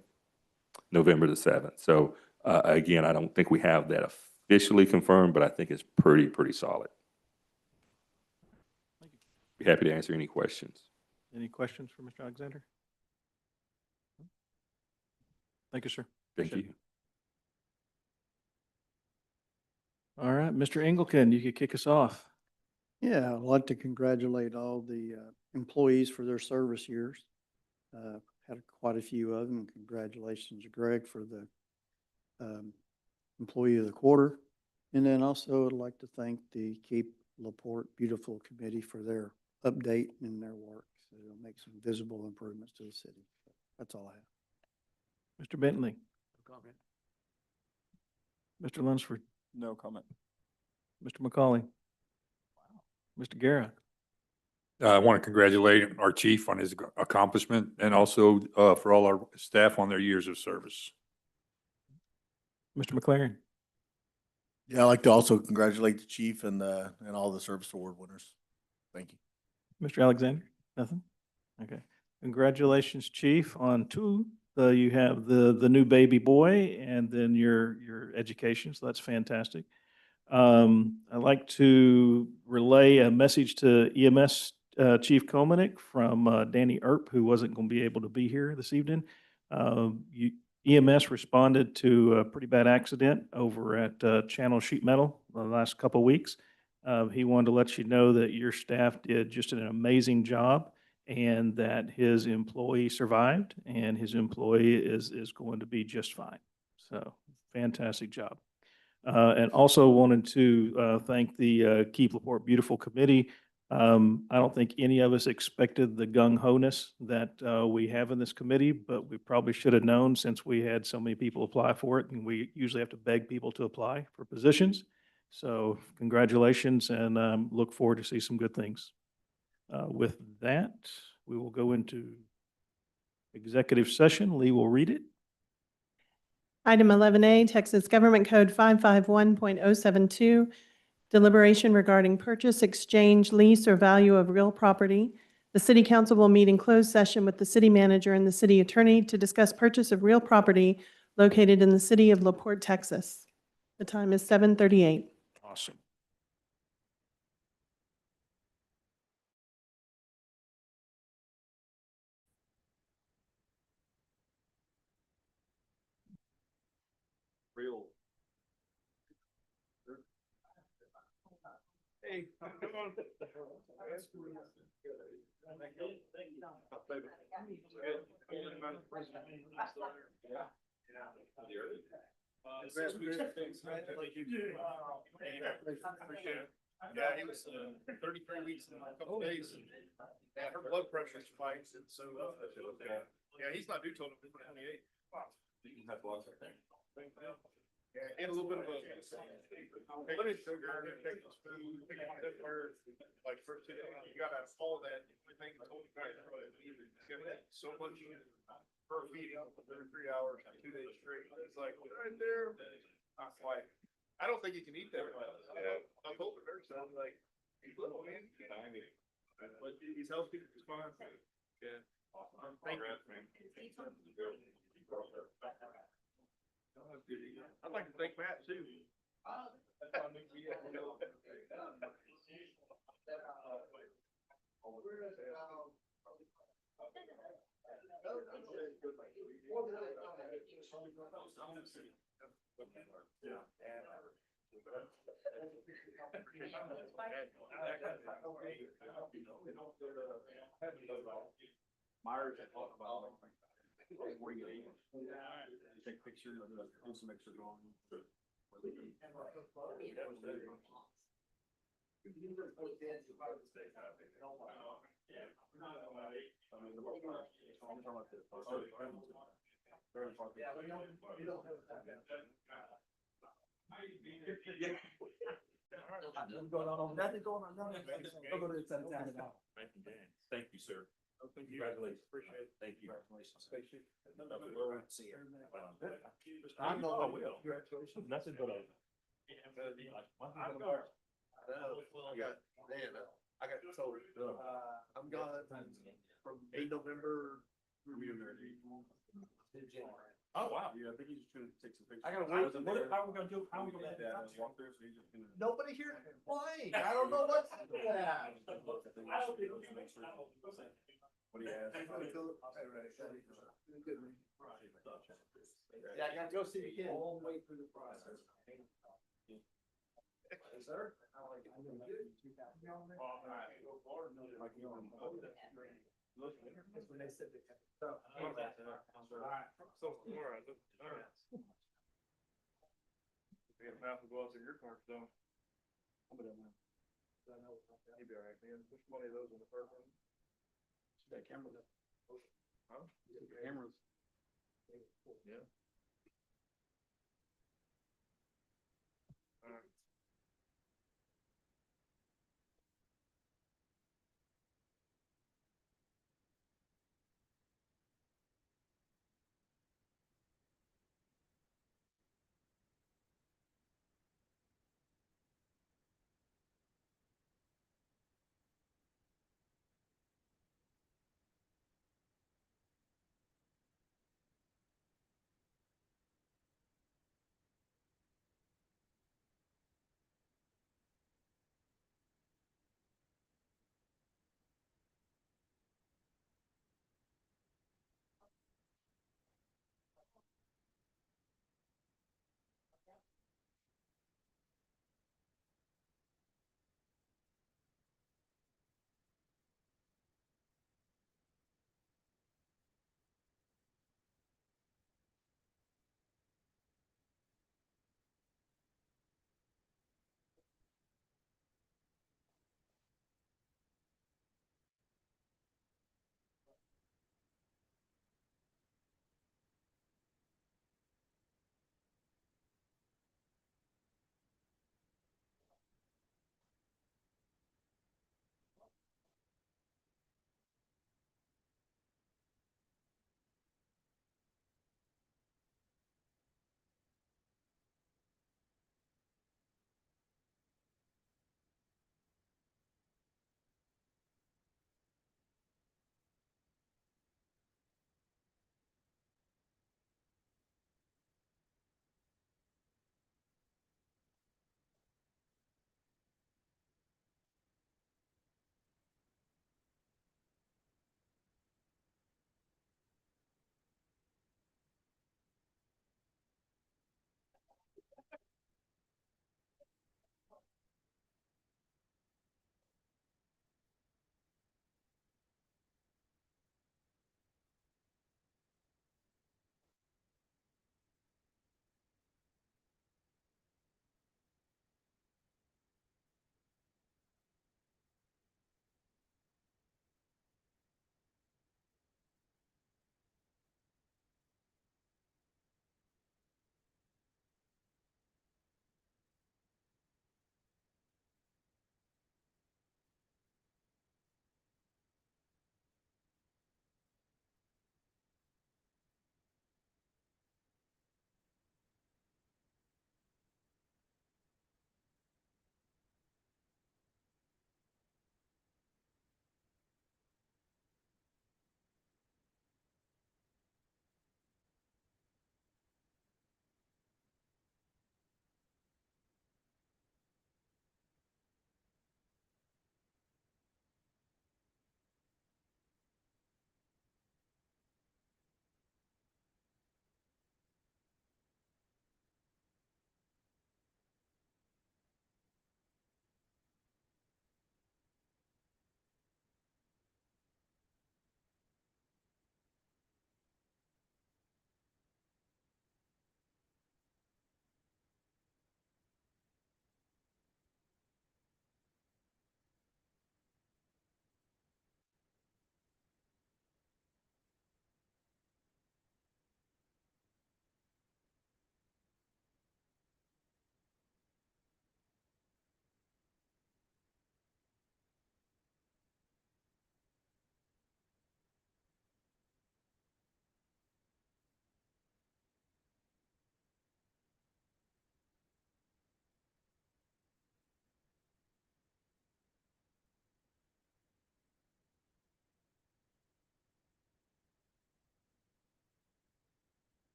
So again, I don't think we have that officially confirmed, but I think it's pretty solid. Be happy to answer any questions. Any questions for Mr. Alexander? Thank you, sir. Thank you. All right, Mr. Engelken, you could kick us off. Yeah, I'd like to congratulate all the employees for their service years. Had quite a few of them. Congratulations, Greg, for the Employee of the Quarter. And then also I'd like to thank the Keep LaPorte Beautiful Committee for their update in their work. So it'll make some visible improvements to the city. That's all I have. Mr. Bentley. No comment. Mr. Lunsford. No comment. Mr. McCauley. Mr. Guerra. I want to congratulate our chief on his accomplishment and also for all our staff on their years of service. Mr. McLaren. Yeah, I'd like to also congratulate the chief and all the service award winners. Thank you. Mr. Alexander. Nothing? Okay. Congratulations, Chief, on 2. You have the new baby boy and then your education. So that's fantastic. I'd like to relay a message to EMS Chief Komanek from Danny Earp, who wasn't going to be able to be here this evening. EMS responded to a pretty bad accident over at Channel Sheet Metal the last couple of weeks. He wanted to let you know that your staff did just an amazing job and that his employee survived and his employee is going to be just fine. So fantastic job. And also wanted to thank the Keep LaPorte Beautiful Committee. I don't think any of us expected the gung-ho-ness that we have in this committee, but we probably should have known since we had so many people apply for it, and we usually have to beg people to apply for positions. So congratulations, and look forward to see some good things. With that, we will go into executive session. Lee will read it. Item 11A, Texas Government Code 551.072, deliberation regarding purchase, exchange, lease, or value of real property. The city council will meet in closed session with the city manager and the city attorney to discuss purchase of real property located in the city of LaPorte, Texas. The time is 7:38. Awesome. Real. Hey, come on. Yeah, he was 33 weeks in a couple days. Yeah, her blood pressure spikes, and so yeah, he's not due till November 28th. Yeah, and a little bit of a blood sugar, take his food, like first, you gotta follow that. Everything I told you guys, you gotta eat so much per feeding every 3 hours, 2 days straight. It's like right there. I'm like, I don't think you can eat that. Yeah. I told the nurse, I'm like, he's little man. But he's healthy, he's fine. Yeah. Thank you. I'd like to thank Matt too. Myers had talked about where you eat. Take pictures of the some extra drawing. Thank you, sir. Congratulations. Appreciate it. Thank you. Congratulations. See you. I know I will. Congratulations. Nothing but a. I got told, I'm gone from November. Oh, wow. Yeah, I think he's just gonna take some pictures. I gotta wait. How are we gonna do? How are we gonna? Nobody here can play. I don't know what's that. What do you ask? Yeah, I gotta go see the kid. All the way through the process. Sir? When they said they had. All right. So, all right. We have half to go out to your car, so. I'm gonna. He'd be all right, man. Which one of those in the first one? That camera. Huh? Cameras. Yeah. All right.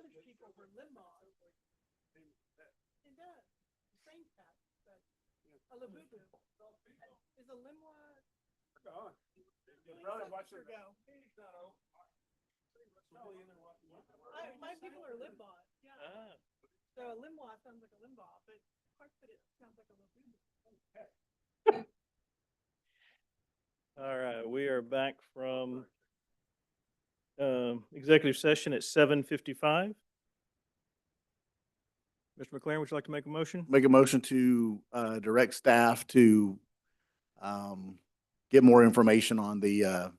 cottage people were Limbaugh. It does, the same cat, but a labubu. Is a Limbaugh? My people are Limbaugh, yeah. So a Limbaugh sounds like a Limbaugh, but Clark said it sounds like a labubu. All right, we are back from executive session at 7:55. Mr. McLaren, would you like to make a motion? Make a motion to, direct staff to, get more information on the,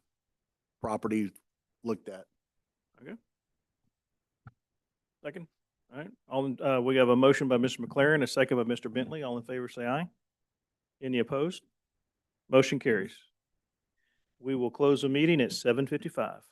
property looked at. Okay. Second. All right. We have a motion by Mr. McLaren, a second by Mr. Bentley. All in favor, say aye. Any opposed? Motion carries. We will close the meeting at 7:55.